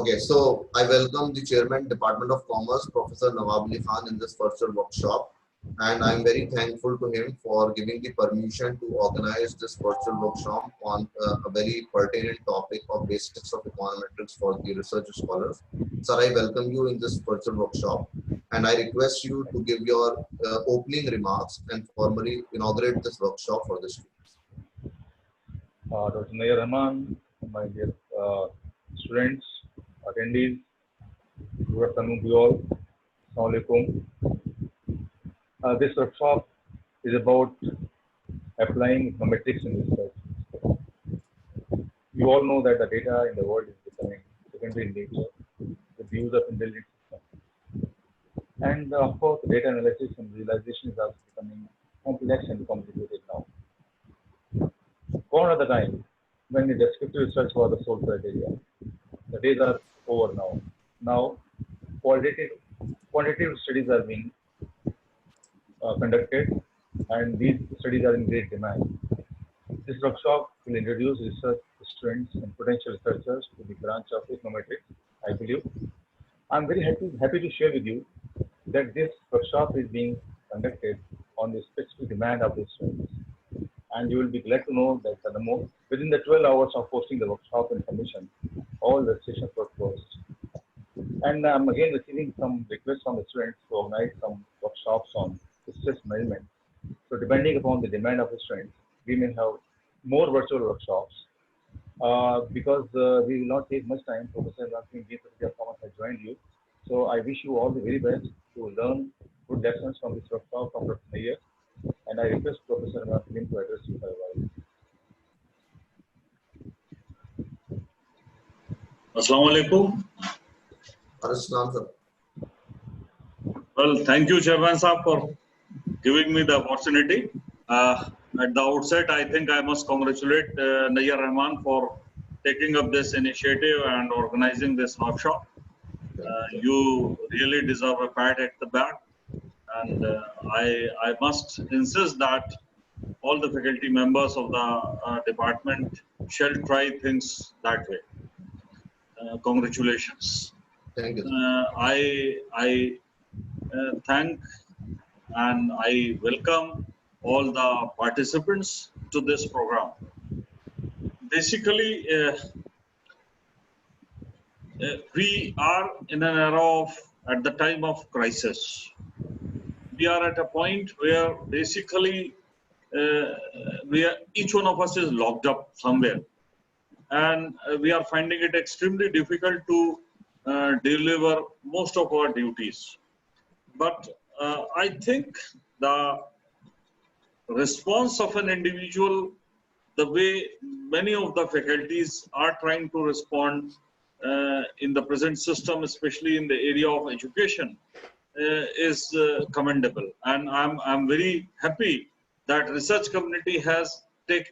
Okay, so I welcome the Chairman, Department of Commerce, Professor Nawab Ali Khan, in this virtual workshop, and I'm very thankful to him for giving the permission to organize this virtual workshop on a very pertinent topic of basics of econometrics for the research scholars. Sir, I welcome you in this virtual workshop, and I request you to give your opening remarks and formally inaugurate this workshop for the students. Dr. Nayyar Rahman, my dear students, attendees, good afternoon to you all. Assalamu alaikum. This workshop is about applying econometrics in research. You all know that the data in the world is becoming secondary in nature with the use of intelligent systems. And of course, data analysis and visualization is also becoming complex and complicated now. Gone are the time when the descriptive research was the sole criteria. The days are over now. Now, quantitative studies are being conducted, and these studies are in great demand. This workshop will introduce research students and potential researchers to the branch of econometrics, I believe. I'm very happy to share with you that this workshop is being conducted on the specific demand of the students. And you will be glad to know that within the 12 hours of hosting the workshop and submission, all registrations were closed. And I'm again receiving some requests from the students to organize some workshops on stress management. So depending upon the demand of the students, we may have more virtual workshops because we will not take much time. Professor Rasim Dean of Commerce has joined you. So I wish you all the very best to learn good lessons from this workshop from Dr. Nayyar. And I request Professor Rasim to address you for a while. Assalamu alaikum. Well, thank you, Chairman Saab, for giving me the opportunity. At the outset, I think I must congratulate Nayyar Rahman for taking up this initiative and organizing this workshop. You really deserve a pat at the back. And I must insist that all the faculty members of the department shall try things that way. Congratulations. Thank you. I thank and I welcome all the participants to this program. Basically, we are in an era at the time of crisis. We are at a point where basically each one of us is locked up somewhere, and we are finding it extremely difficult to deliver most of our duties. But I think the response of an individual, the way many of the faculties are trying to respond in the present system, especially in the area of education, is commendable. And I'm very happy that research community has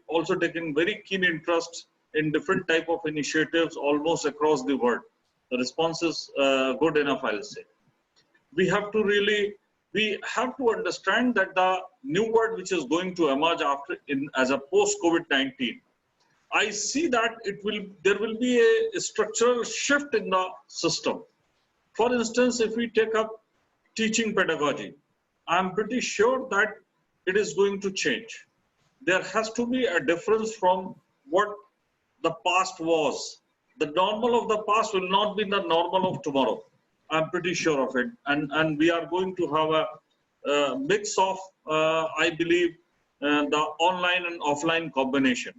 also taken very keen interest in different type of initiatives almost across the world. The response is good enough, I'll say. We have to understand that the new world which is going to emerge as a post-COVID-19, I see that there will be a structural shift in the system. For instance, if we take up teaching pedagogy, I'm pretty sure that it is going to change. There has to be a difference from what the past was. The normal of the past will not be the normal of tomorrow. I'm pretty sure of it. And we are going to have a mix of, I believe, the online and offline combination.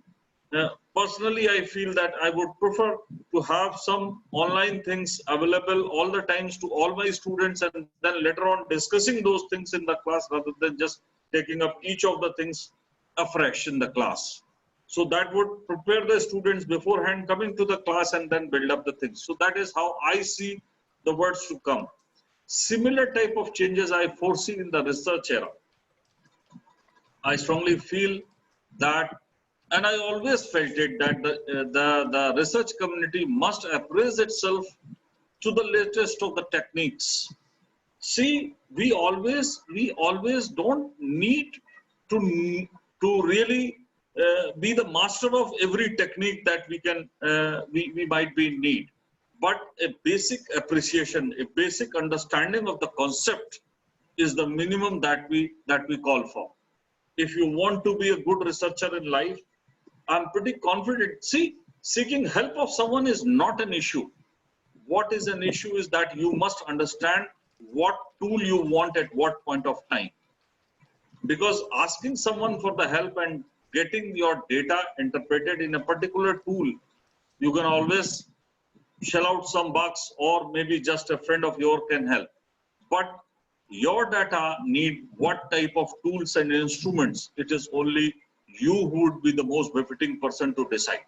Personally, I feel that I would prefer to have some online things available all the times to all my students, and then later on discussing those things in the class rather than just taking up each of the things afresh in the class. So that would prepare the students beforehand coming to the class and then build up the things. So that is how I see the words to come. Similar type of changes I foresee in the research era. I strongly feel that, and I always felt it, that the research community must appraise itself to the latest of the techniques. See, we always don't need to really be the master of every technique that we might be in need. but a basic appreciation, a basic understanding of the concept is the minimum that we call for. If you want to be a good researcher in life, I'm pretty confident. See, seeking help of someone is not an issue. What is an issue is that you must understand what tool you want at what point of time. Because asking someone for the help and getting your data interpreted in a particular tool, you can always shell out some bucks, or maybe just a friend of yours can help. But your data need what type of tools and instruments, it is only you who would be the most befitting person to decide.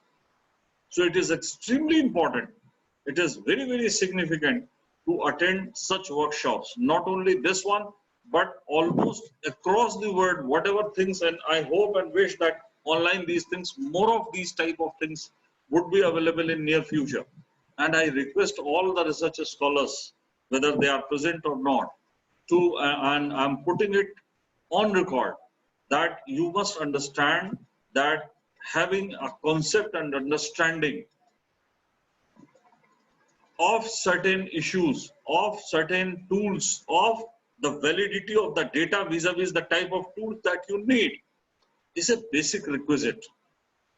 So it is extremely important. It is very, very significant to attend such workshops, not only this one, but almost across the world, whatever things, and I hope and wish that online these things, more of these type of things would be available in near future. And I request all the research scholars, whether they are present or not, to, and I'm putting it on record, that you must understand that having a concept and understanding of certain issues, of certain tools, of the validity of the data vis-a-vis the type of tools that you need is a basic requisite.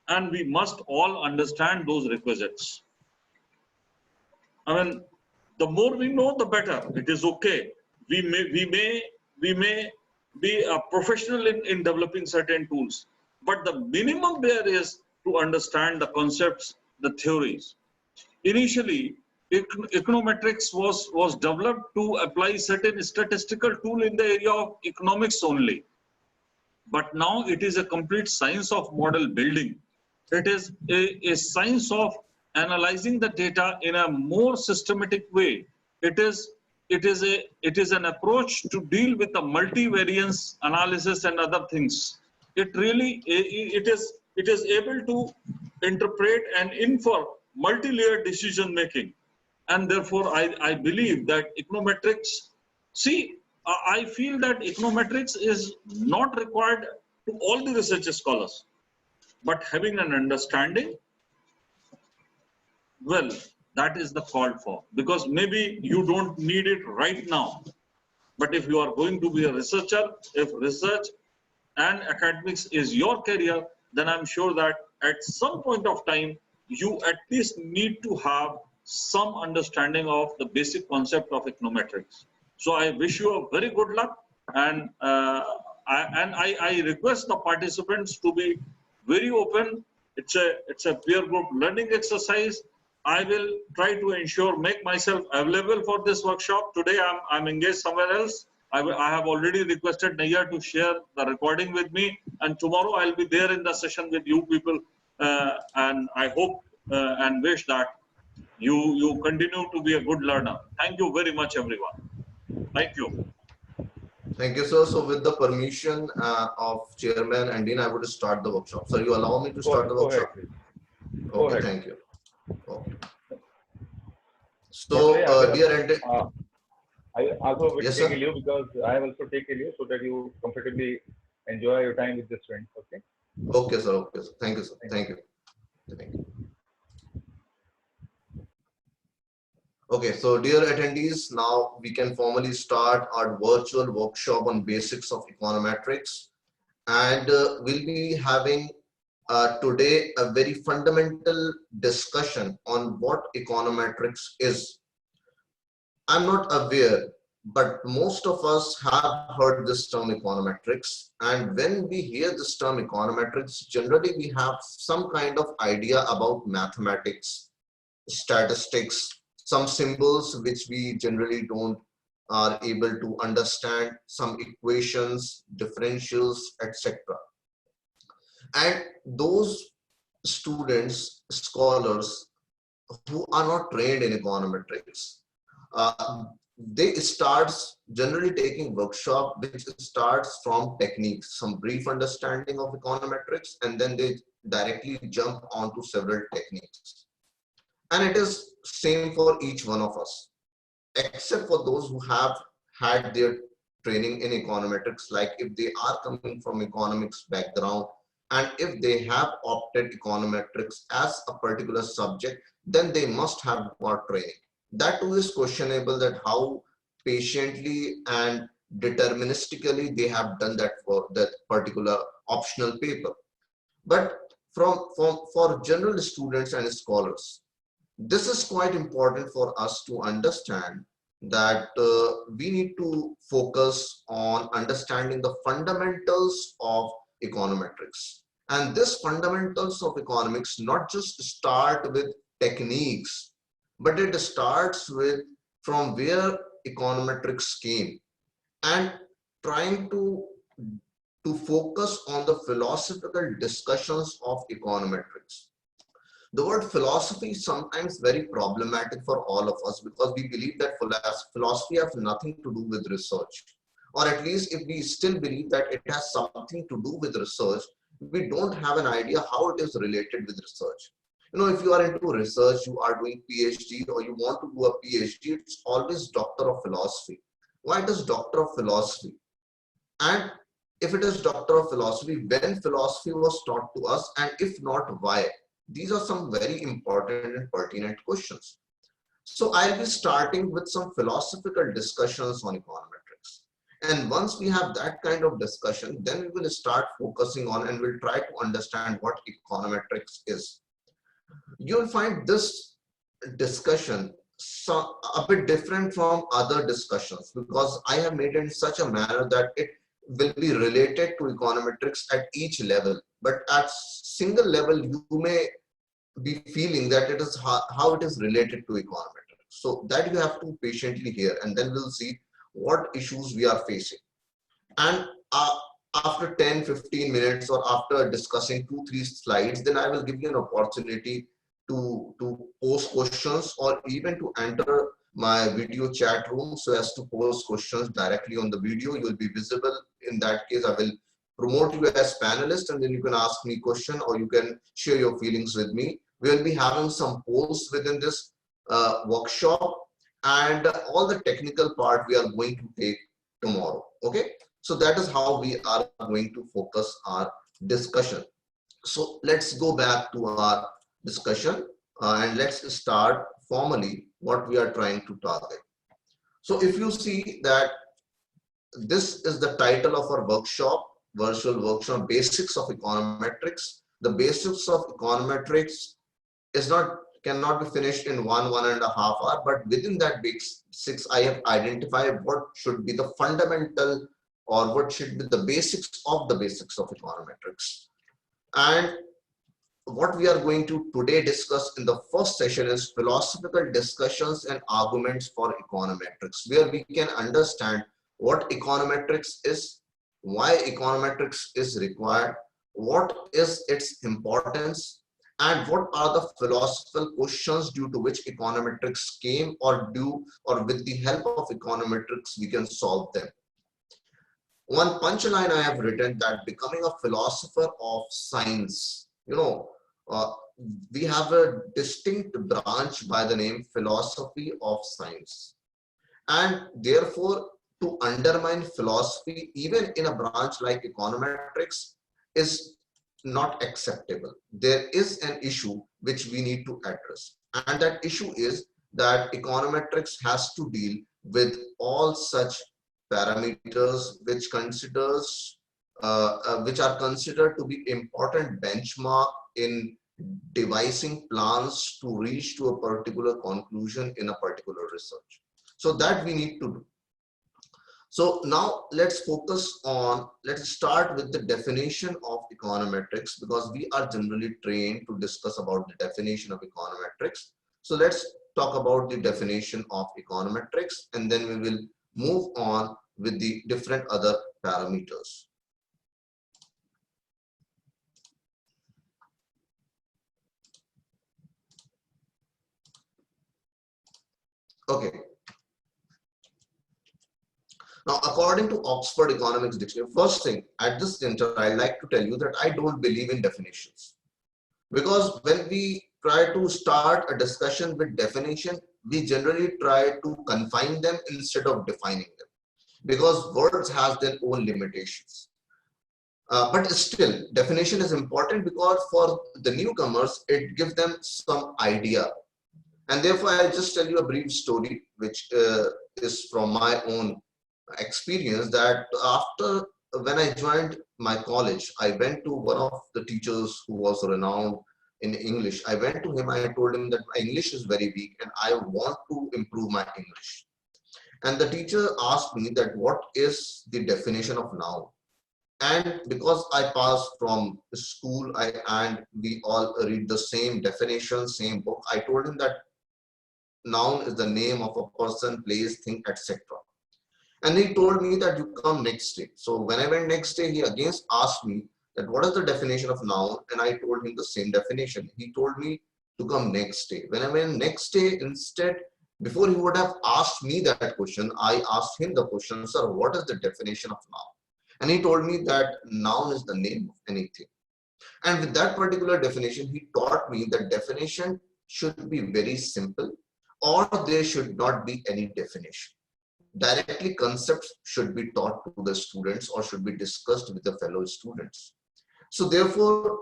And we must all understand those requisites. I mean, the more we know, the better. It is okay. We may be a professional in developing certain tools, but the minimum there is to understand the concepts, the theories. Initially, econometrics was developed to apply certain statistical tool in the area of economics only. But now it is a complete science of model building. It is a science of analyzing the data in a more systematic way. It is an approach to deal with the multivariance analysis and other things. It is able to interpret and infer multi-layered decision making. And therefore, I believe that econometrics, see, I feel that econometrics is not required to all the research scholars, but having an understanding, well, that is the call for, because maybe you don't need it right now. But if you are going to be a researcher, if research and academics is your career, then I'm sure that at some point of time, you at least need to have some understanding of the basic concept of econometrics. So I wish you a very good luck, and I request the participants to be very open. It's a peer group learning exercise. I will try to ensure, make myself available for this workshop. Today I'm engaged somewhere else. I have already requested Nayyar to share the recording with me, and tomorrow I'll be there in the session with you people, and I hope and wish that you continue to be a good learner. Thank you very much, everyone. Thank you. Thank you, sir. So with the permission of Chairman and Dean, I would start the workshop. Sir, you allow me to start the workshop? Go ahead. Okay, thank you. Okay. So, dear and I also will yes, take sir. a leave, because I have also taken a leave so that you comfortably enjoy your time with the students. Okay. Okay, sir. Okay, sir. Thank you, sir. Thank you. Thank you. Okay, so dear attendees, now we can formally start our virtual workshop on basics of econometrics, and we'll be having today a very fundamental discussion on what econometrics is. I'm not aware, but most of us have heard this term econometrics, and when we hear this term econometrics, generally we have some kind of idea about mathematics, statistics, some symbols which we generally don't are able to understand, some equations, differentials, etc. And those students, scholars who are not trained in econometrics, they starts generally taking workshop which starts from techniques, some brief understanding of econometrics, and then they directly jump onto several techniques. And it is same for each one of us, except for those who have had their training in econometrics, like if they are coming from economics background, And if they have opted econometrics as a particular subject, then they must have more training. That too is questionable, that how patiently and deterministically they have done that for that particular optional paper. But for general students and scholars, this is quite important for us to understand that we need to focus on understanding the fundamentals of econometrics. And this fundamentals of economics not just start with techniques, but it starts with from where econometrics came, and trying to focus on the philosophical discussions of econometrics. The word philosophy is sometimes very problematic for all of us, because we believe that philosophy has nothing to do with research. Or at least if we still believe that it has something to do with research, we don't have an idea how it is related with research. You know, if you are into research, you are doing PhD or you want to do a PhD, it's always doctor of philosophy. Why it is doctor of philosophy? And if it is doctor of philosophy, when philosophy was taught to us, and if not, why? These are some very important and pertinent questions. So I'll be starting with some philosophical discussions on econometrics. And once we have that kind of discussion, then we will start focusing on and we'll try to understand what econometrics is. You'll find this discussion a bit different from other discussions, because I have made it in such a manner that it will be related to econometrics at each level. But at single level, you may be feeling that it is how it is related to econometrics. So that you have to patiently hear, and then we'll see what issues we are facing. And after 10-15 minutes, or after discussing 2-3 slides, then I will give you an opportunity to post questions, or even to enter my video chat room so as to post questions directly on the video. You will be visible. In that case, I will promote you as panelist, and then you can ask me question, or you can share your feelings with me. We will be having some polls within this workshop, and all the technical part we are going to take tomorrow. Okay, so that is how we are going to focus our discussion. So let's go back to our discussion, and let's start formally what we are trying to target. So if you see that this is the title of our workshop, virtual workshop, Basics of Econometrics. The basics of econometrics cannot be finished in 1.5 hours, but within that basics, I have identified what should be the fundamental, or what should be the basics of econometrics. And what we are going to today discuss in the first session is philosophical discussions and arguments for econometrics, where we can understand what econometrics is, why econometrics is required, what is its importance, and what are the philosophical questions due to which econometrics came, or with the help of econometrics we can solve them. One punchline I have written, that becoming a philosopher of science, we have a distinct branch by the name philosophy of science, and therefore to undermine philosophy even in a branch like econometrics is not acceptable. There is an issue which we need to address, and that issue is that econometrics has to deal with all such parameters which are considered to be important benchmark in devising plans to reach to a particular conclusion in a particular research. So that we need to do. So now let's start with the definition of econometrics, because we are generally trained to discuss about the definition of econometrics. So let's talk about the definition of econometrics, and then we will move on with the different other parameters. Okay. Now, according to Oxford Economics Dictionary, first thing at this juncture, I'd like to tell you that I don't believe in definitions. Because when we try to start a discussion with definition, we generally try to confine them instead of defining them, because words has their own limitations. But still, definition is important because for the newcomers, it gives them some idea. And therefore, I'll just tell you a brief story, which is from my own experience, that after when I joined my college, I went to one of the teachers who was renowned in English. I went to him, I told him that my English is very weak and I want to improve my English. And the teacher asked me that what is the definition of noun? And because I passed from school, and we all read the same definition, same book, I told him that noun is the name of a person, place, thing, etc. And he told me that you come next day. So when I went next day, he again asked me that what is the definition of noun? And I told him the same definition. He told me to come next day. When I went next day, instead, before he would have asked me that question, I asked him the question, sir, what is the definition of noun? And he told me that noun is the name of anything. And with that particular definition, he taught me that definition should be very simple, or there should not be any definition. Directly, concepts should be taught to the students or should be discussed with the fellow students. So therefore,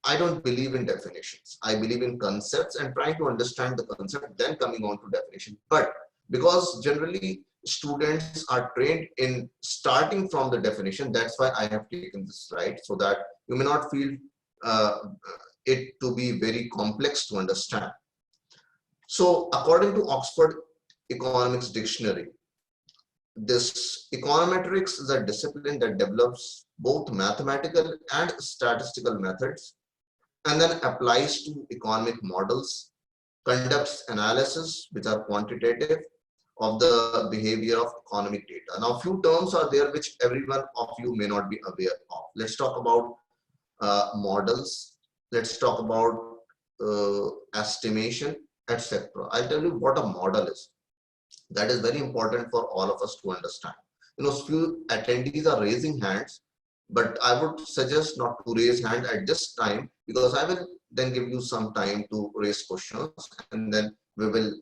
I don't believe in definitions. I believe in concepts and trying to understand the concept, then coming on to definition. But because generally students are trained in starting from the definition, that's why I have taken this slide, so that you may not feel it to be very complex to understand. So according to Oxford Economics Dictionary, this econometrics is a discipline that develops both mathematical and statistical methods and then applies to economic models, conducts analysis which are quantitative of the behavior of economic data. Now, few terms are there which everyone of you may not be aware of. Let's talk about models. Let's talk about estimation, etc. I'll tell you what a model is. That is very important for all of us to understand. You know, few attendees are raising hands, but I would suggest not to raise hand at this time, because I will then give you some time to raise questions and then we will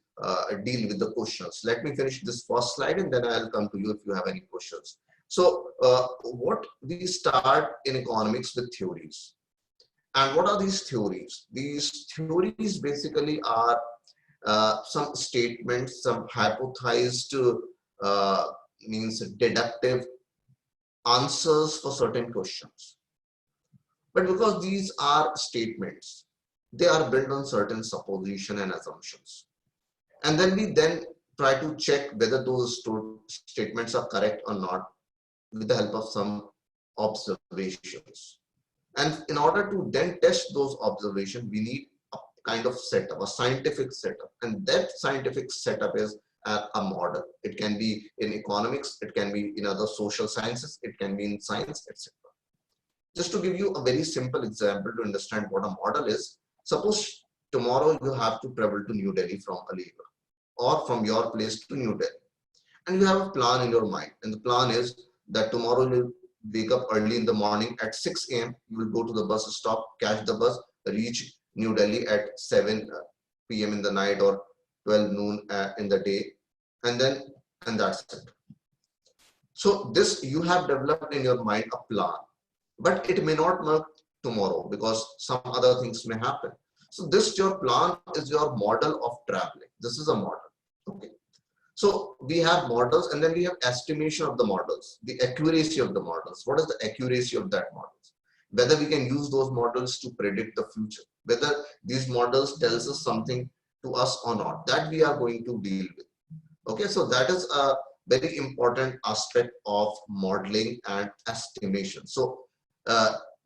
deal with the questions. Let me finish this first slide and then I'll come to you if you have any questions. So what we start in economics with theories. And what are these theories? These theories basically are some statements, some hypothesized means deductive answers for certain questions. But because these are statements, they are built on certain supposition and assumptions. And then we then try to check whether those statements are correct or not with the help of some observations. And in order to then test those observations, we need a kind of setup, a scientific setup. And that scientific setup is a model. It can be in economics, it can be in other social sciences, it can be in science, etc. Just to give you a very simple example to understand what a model is, suppose tomorrow you have to travel to New Delhi from Aligarh or from your place to New Delhi. And you have a plan in your mind. And the plan is that tomorrow you wake up early in the morning at 6 a.m. You will go to the bus stop, catch the bus, reach New Delhi at 7 p.m. in the night or 12 noon in the day. And that's it. So this, you have developed in your mind a plan, but it may not work tomorrow because some other things may happen. So this, your plan is your model of traveling. This is a model. Okay. So we have models and then we have estimation of the models, the accuracy of the models. What is the accuracy of that models? Whether we can use those models to predict the future, whether these models tells us something to us or not, that we are going to deal with. Okay, so that is a very important aspect of modeling and estimation. So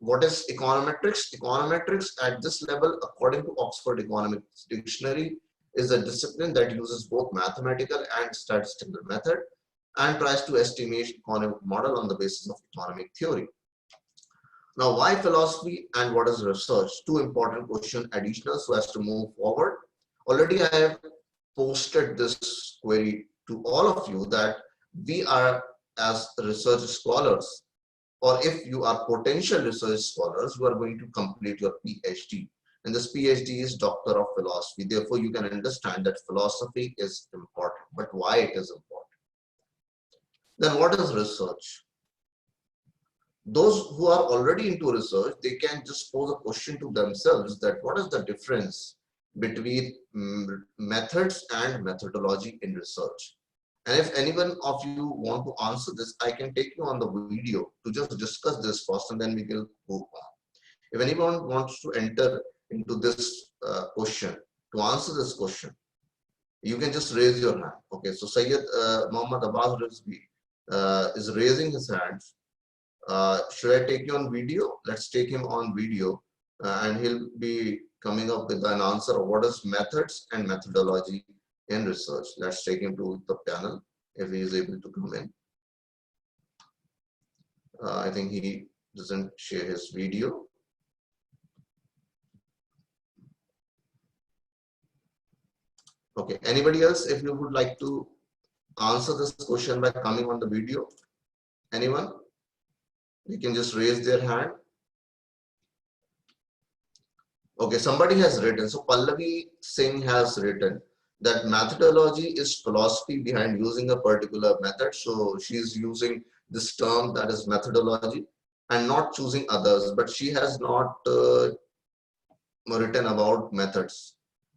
what is econometrics? Econometrics at this level, according to Oxford Economics Dictionary, is a discipline that uses both mathematical and statistical method and tries to estimate economic model on the basis of economic theory. Now, why philosophy and what is research? Two important questions additional so as to move forward. Already I have posted this query to all of you that we are, as research scholars, or if you are potential research scholars, you are going to complete your PhD. And this PhD is Doctor of Philosophy. Therefore, you can understand that philosophy is important. But why it is important? Then what is research? Those who are already into research, they can just pose a question to themselves that what is the difference between methods and methodology in research. And if anyone of you want to answer this, I can take you on the video to just discuss this first and then we will move on. If anyone wants to enter into this question, to answer this question, you can just raise your hand. Okay, so Sayyid Muhammad Abbas Rizvi is raising his hand. Should I take you on video? Let's take him on video and he'll be coming up with an answer of what is methods and methodology in research. Let's take him to the panel if he is able to come in. I think he doesn't share his video. Okay, anybody else, if you would like to answer this question by coming on the video? Anyone? You can just raise their hand. Okay, somebody has written. So Pallavi Singh has written that methodology is philosophy behind using a particular method. So she's using this term, that is methodology, and not choosing others, but she has not written about methods.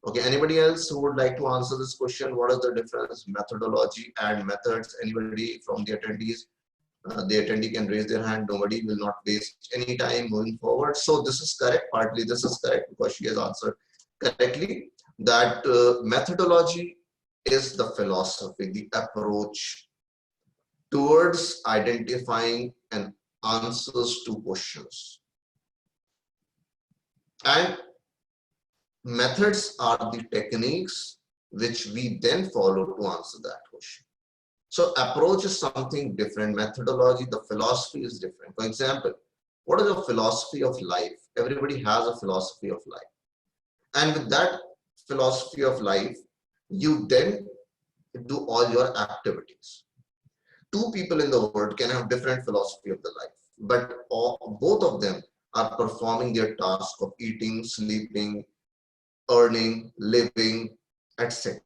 Okay, anybody else who would like to answer this question? What is the difference methodology and methods? Anybody from the attendees? The attendee can raise their hand. Nobody will not waste any time moving forward. So this is correct. Partly this is correct because she has answered correctly that methodology is the philosophy, the approach towards identifying and answers to questions. And methods are the techniques which we then follow to answer that question. So approach is something different. Methodology, the philosophy is different. For example, what is a philosophy of life? Everybody has a philosophy of life. And with that philosophy of life, you then do all your activities. Two people in the world can have different philosophy of the life, but both of them are performing their task of eating, sleeping, earning, living, etc.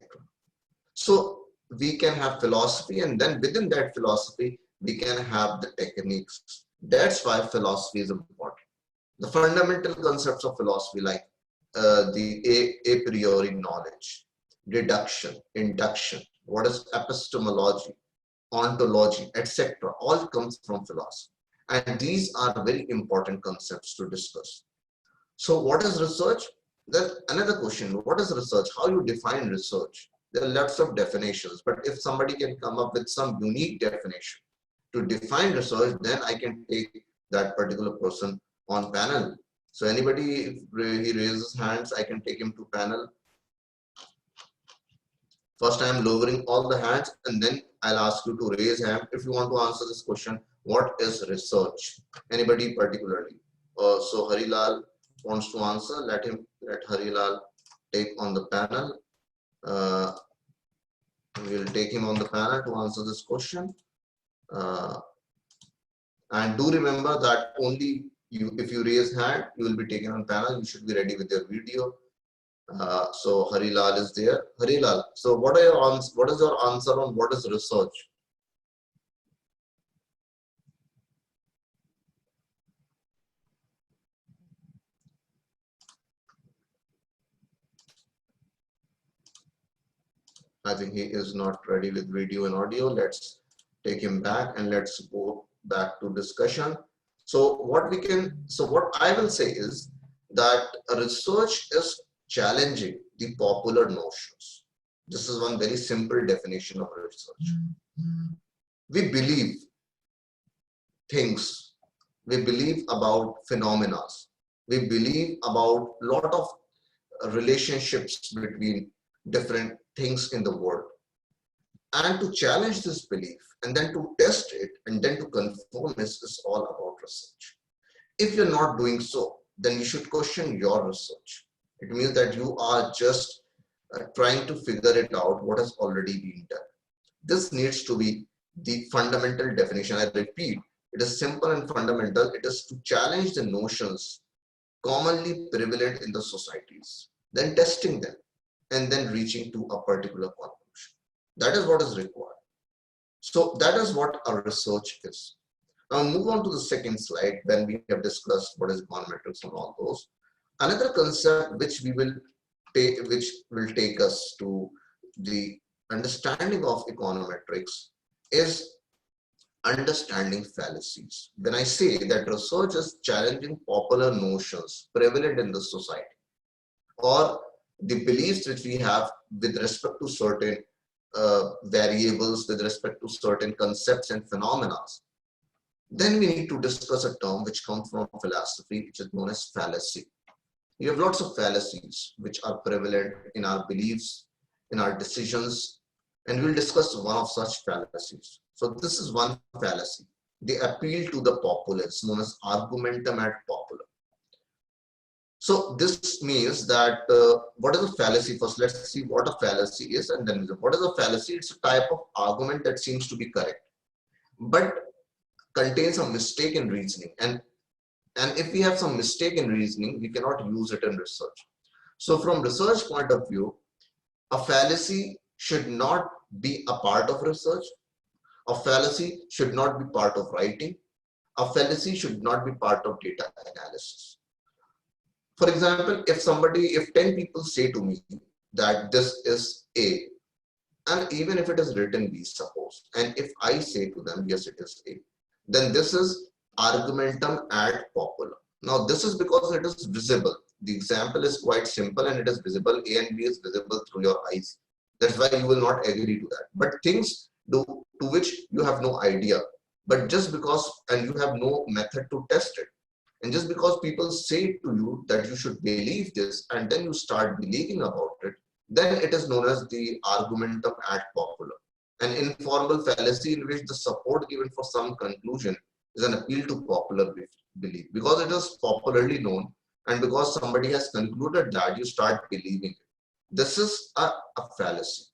So we can have philosophy, and then within that philosophy, we can have the techniques. That's why philosophy is important. The fundamental concepts of philosophy, like the a priori knowledge, deduction, induction, what is epistemology, ontology, etc., all comes from philosophy. And these are very important concepts to discuss. So what is research? Then another question, what is research? How you define research? There are lots of definitions, but if somebody can come up with some unique definition to define research, then I can take that particular person on panel. So anybody, if he raises hands, I can take him to panel. First, I am lowering all the hands, and then I'll ask you to raise hand if you want to answer this question. What is research? Anybody particularly? So Harilal wants to answer. Let Harilal take on the panel. We'll take him on the panel to answer this question. And do remember that only you, if you raise hand, you will be taken on panel. You should be ready with your video. So Harilal is there. Harilal, so what is your answer on what is research? I think he is not ready with video and audio. Let's take him back and let's go back to discussion. So what I will say is that research is challenging the popular notions. This is one very simple definition of research. We believe things, we believe about phenomena, we believe about a lot of relationships between different things in the world. And to challenge this belief and then to test it and then to confirm this is all about research. If you're not doing so, then you should question your research. It means that you are just trying to figure it out what has already been done. This needs to be the fundamental definition. I repeat, it is simple and fundamental. It is to challenge the notions commonly prevalent in the societies, then testing them, and then reaching to a particular conclusion. That is what is required. So that is what our research is. Now move on to the second slide when we have discussed what is econometrics and all those. Another concept which will take us to the understanding of econometrics is understanding fallacies. When I say that research is challenging popular notions prevalent in the society, or the beliefs which we have with respect to certain variables, with respect to certain concepts and phenomena, then we need to discuss a term which comes from philosophy, which is known as fallacy. We have lots of fallacies which are prevalent in our beliefs, in our decisions, and we'll discuss one of such fallacies. So this is one fallacy. They appeal to the populace, known as argumentum ad populum. So this means that what is a fallacy? First, let's see what a fallacy is, and then what is a fallacy? It's a type of argument that seems to be correct, but contains a mistake in reasoning. And if we have some mistake in reasoning, we cannot use it in research. So from research point of view, a fallacy should not be a part of research. A fallacy should not be part of writing. A fallacy should not be part of data analysis. For example, if 10 people say to me that this is A, and even if it is written B, suppose, and if I say to them, yes, it is A, then this is argumentum ad populum. Now, this is because it is visible. The example is quite simple and it is visible. A and B is visible through your eyes. That's why you will not agree to that. But things to which you have no idea, but just because, and you have no method to test it. And just because people say to you that you should believe this, and then you start believing about it, then it is known as the argumentum ad populum, an informal fallacy in which the support given for some conclusion is an appeal to popular belief, because it is popularly known, and because somebody has concluded that, you start believing it. This is a fallacy.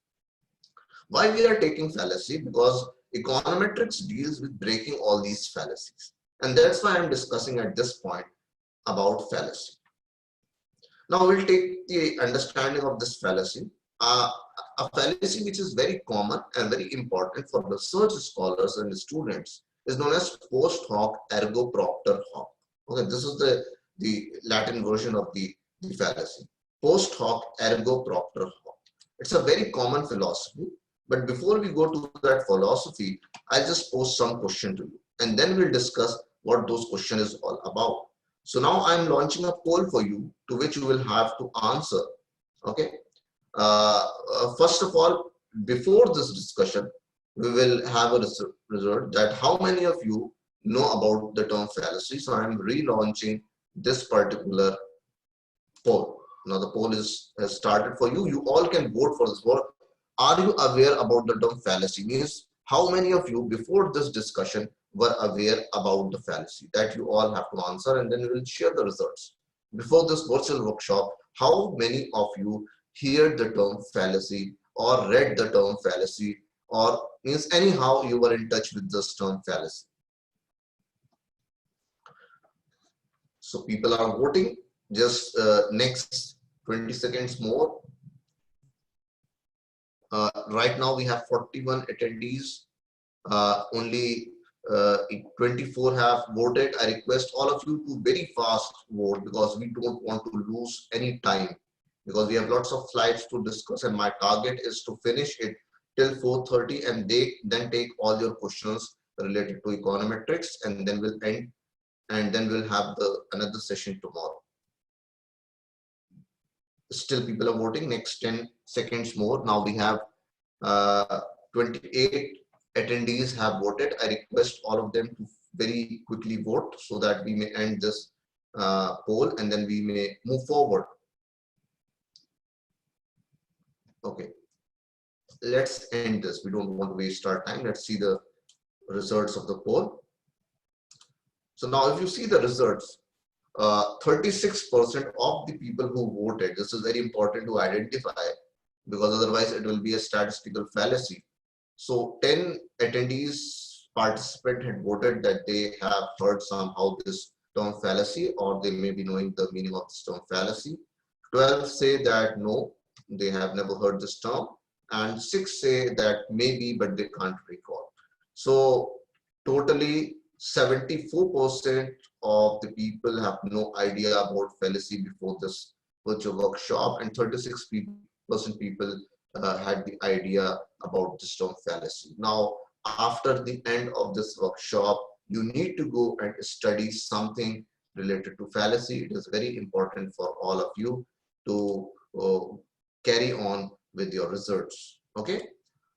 Why we are taking fallacy? Because econometrics deals with breaking all these fallacies. And that's why I'm discussing at this point about fallacy. Now we'll take the understanding of this fallacy. A fallacy which is very common and very important for research scholars and students is known as post hoc ergo propter hoc. Okay, this is the Latin version of the fallacy. Post hoc ergo propter hoc. It's a very common philosophy. But before we go to that philosophy, I'll just pose some question to you, and then we'll discuss what those questions is all about. So now I'm launching a poll for you, to which you will have to answer. Okay. First of all, before this discussion, we will have a result that how many of you know about the term fallacy. So I'm relaunching this particular poll. Now the poll has started for you. You all can vote for this poll. Are you aware about the term fallacy? Means how many of you before this discussion were aware about the fallacy? That you all have to answer, and then we will share the results. Before this virtual workshop, how many of you heard the term fallacy or read the term fallacy, or means anyhow you were in touch with this term fallacy? So people are voting. Just next 20 seconds more. Right now we have 41 attendees. Only 24 have voted. I request all of you to very fast vote, because we don't want to lose any time, because we have lots of slides to discuss, and my target is to finish it till 4:30, and then take all your questions related to econometrics, and then we'll end, and then we'll have another session tomorrow. Still people are voting. Next 10 seconds more. Now we have 28 attendees have voted. I request all of them to very quickly vote, so that we may end this poll, and then we may move forward. Okay, let's end this. We don't want to waste our time. Let's see the results of the poll. So now if you see the results, 36% of the people who voted, this is very important to identify, because otherwise it will be a statistical fallacy. So 10 attendees, participant had voted that they have heard somehow this term fallacy, or they may be knowing the meaning of this term fallacy. 12 say that no, they have never heard this term, and 6 say that maybe, but they can't recall. So totally 74% of the people have no idea about fallacy before this virtual workshop, and 36% people had the idea about this term fallacy. Now, after the end of this workshop, you need to go and study something related to fallacy. It is very important for all of you to carry on with your results. Okay,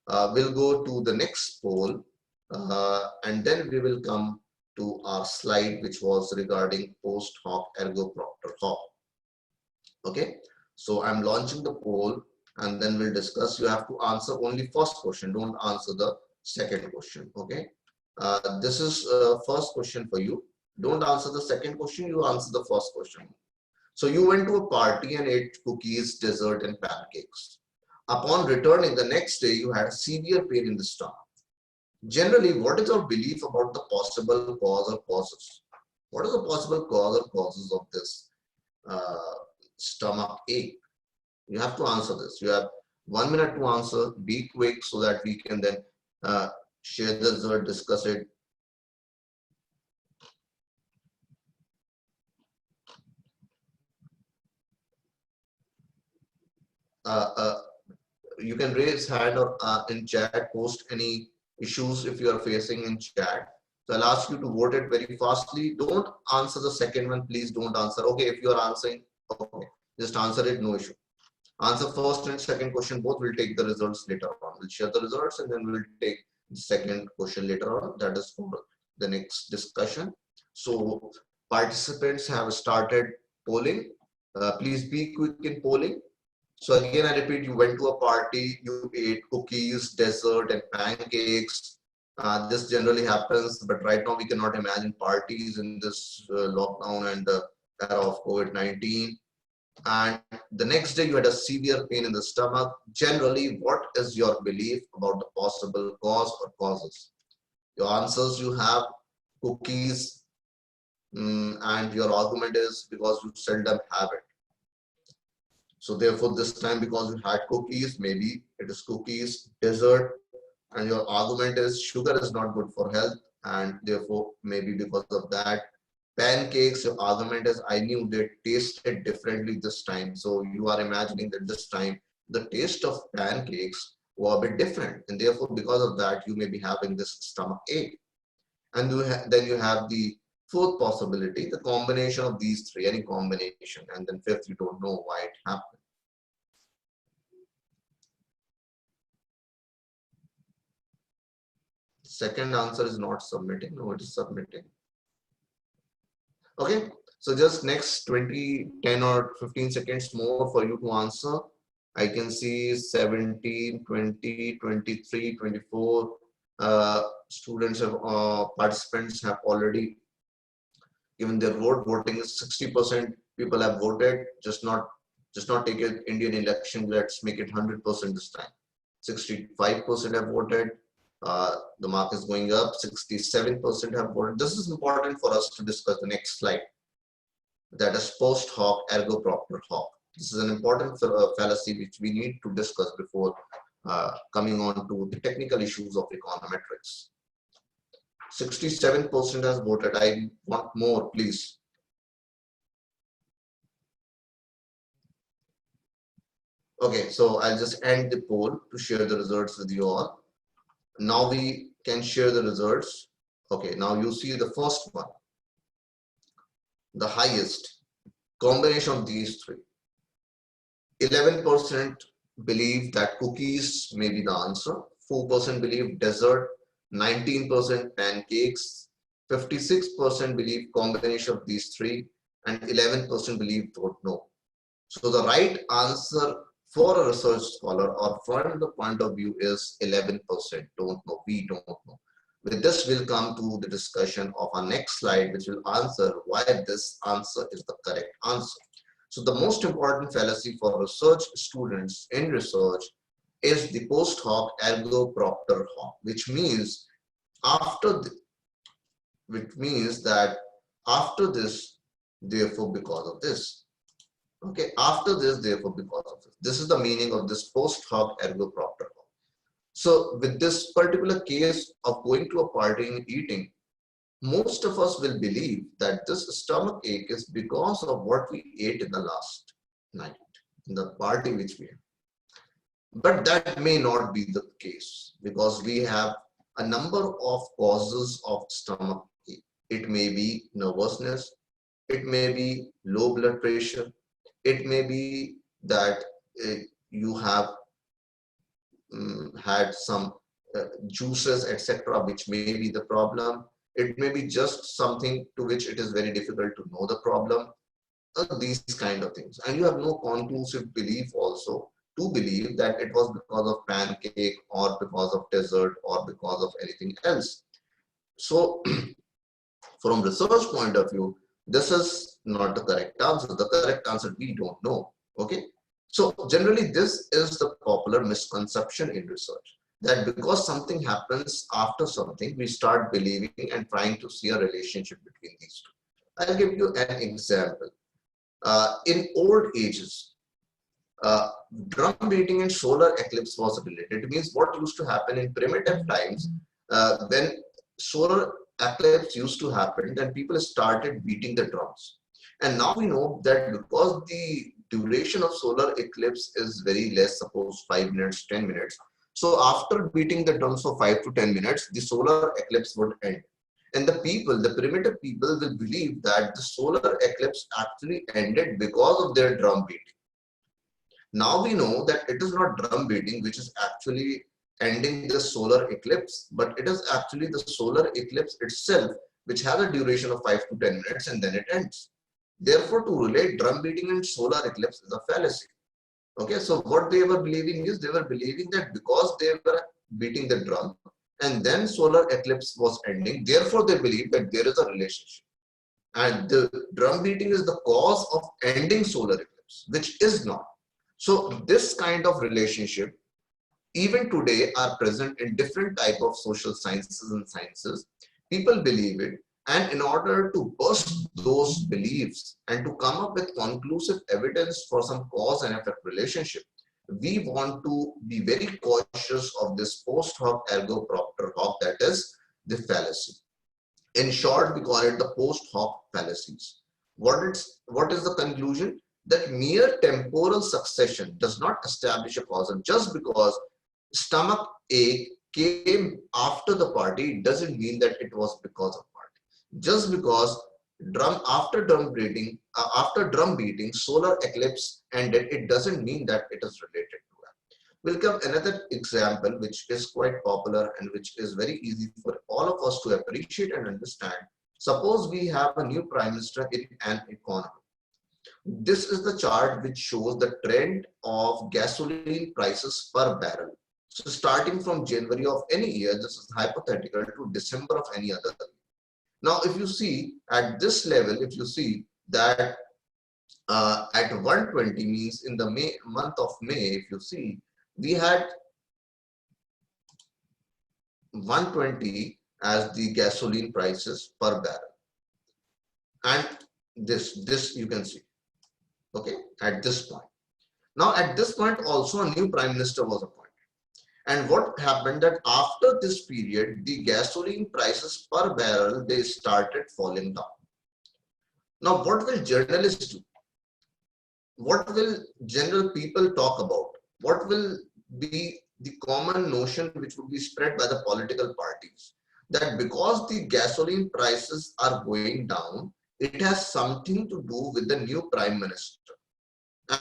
we'll go to the next poll, and then we will come to our slide, which was regarding post hoc ergo propter hoc. Okay, so I'm launching the poll, and then we'll discuss. You have to answer only first question, don't answer the second question. Okay, this is first question for you. Don't answer the second question, you answer the first question. So you went to a party and ate cookies, dessert, and pancakes. Upon returning the next day, you had severe pain in the stomach. Generally, what is your belief about the possible cause or causes? What is the possible cause or causes of this stomach ache? You have to answer this. You have 1 minute to answer. Be quick so that we can then share the result, discuss it. You can raise hand or in chat, post any issues if you are facing in chat. So I'll ask you to vote it very fastly. Don't answer the second one, please don't answer. Okay, if you are answering, okay, just answer it, no issue. Answer first and second question both. We'll take the results later on. We'll share the results and then we'll take the second question later on. That is for the next discussion. So participants have started polling. Please be quick in polling. So again, I repeat, you went to a party, you ate cookies, dessert, and pancakes. This generally happens, but right now we cannot imagine parties in this lockdown and the era of COVID-19. And the next day you had a severe pain in the stomach. Generally, what is your belief about the possible cause or causes? Your answers, you have cookies, and your argument is because you seldom have it. So therefore, this time because you had cookies, maybe it is cookies, dessert, and your argument is sugar is not good for health, and therefore maybe because of that. Pancakes, your argument is I knew they tasted differently this time. So you are imagining that this time the taste of pancakes were a bit different, and therefore because of that you may be having this stomach ache. And then you have the fourth possibility, the combination of these three, any combination, and then fifth, you don't know why it happened. Second answer is not submitting. No, it is submitting. Okay, so just next 10 or 15 seconds more for you to answer. I can see 17, 20, 23, 24 students have participants have already given their vote. Voting is 60% people have voted. Just not take it Indian election. Let's make it 100% this time. 65% have voted. The mark is going up. 67% have voted. This is important for us to discuss the next slide. That is post hoc ergo propter hoc. This is an important fallacy which we need to discuss before coming on to the technical issues of econometrics. 67% has voted. I want more, please. Okay, so I'll just end the poll to share the results with you all. Now we can share the results. Okay, now you see the first one, the highest combination of these three. 11% believe that cookies may be the answer, 4% believe dessert, 19% pancakes, 56% believe combination of these three, and 11% believe don't know. So the right answer for a research scholar or from the point of view is 11% don't know, we don't know. With this, we'll come to the discussion of our next slide, which will answer why this answer is the correct answer. So the most important fallacy for research students in research is the post hoc ergo propter hoc, which means that after this, therefore because of this. Okay, after this, therefore because of this. This is the meaning of this post hoc ergo propter hoc. So with this particular case of going to a party and eating most of us will believe that this stomach ache is because of what we ate in the last night, in the party which we had. But that may not be the case, because we have a number of causes of stomach ache. It may be nervousness, it may be low blood pressure, it may be that you have had some juices, etc., which may be the problem. It may be just something to which it is very difficult to know the problem. These kind of things. And you have no conclusive belief also to believe that it was because of pancake or because of dessert or because of anything else. So from research point of view, this is not the correct answer. The correct answer we don't know. Okay. So generally, this is the popular misconception in research, that because something happens after something, we start believing and trying to see a relationship between these two. I'll give you an example. In old ages, drum beating and solar eclipse was related. It means what used to happen in primitive times, when solar eclipse used to happen, then people started beating the drums. And now we know that because the duration of solar eclipse is very less, suppose 5 minutes, 10 minutes. So after beating the drums for 5 to 10 minutes, the solar eclipse would end. And the people, the primitive people, will believe that the solar eclipse actually ended because of their drum beating. Now we know that it is not drum beating which is actually ending the solar eclipse, but it is actually the solar eclipse itself which has a duration of 5 to 10 minutes and then it ends. Therefore, to relate drum beating and solar eclipse is a fallacy. Okay, so what they were believing is, they were believing that because they were beating the drum and then solar eclipse was ending, therefore they believe that there is a relationship. And the drum beating is the cause of ending solar eclipse, which is not. So this kind of relationship even today are present in different type of social sciences and sciences. People believe it, and in order to burst those beliefs and to come up with conclusive evidence for some cause and effect relationship, we want to be very cautious of this post hoc ergo propter hoc, that is the fallacy. In short, we call it the post hoc fallacies. What is the conclusion? That mere temporal succession does not establish a cause. Just because stomach ache came after the party doesn't mean that it was because of party. Just because after drum beating, solar eclipse ended, it doesn't mean that it is related to that. We'll come another example which is quite popular and which is very easy for all of us to appreciate and understand. Suppose we have a new prime minister in an economy. This is the chart which shows the trend of gasoline prices per barrel. So starting from January of any year, this is hypothetical, to December of any other year. Now, if you see at this level, if you see that at 120, means in the month of May, if you see, we had 120 as the gasoline prices per barrel. And this you can see. Okay, at this point. Now, at this point also a new prime minister was appointed. And what happened that after this period, the gasoline prices per barrel, they started falling down. Now, what will journalists do? What will general people talk about? What will be the common notion which would be spread by the political parties? That because the gasoline prices are going down, it has something to do with the new prime minister.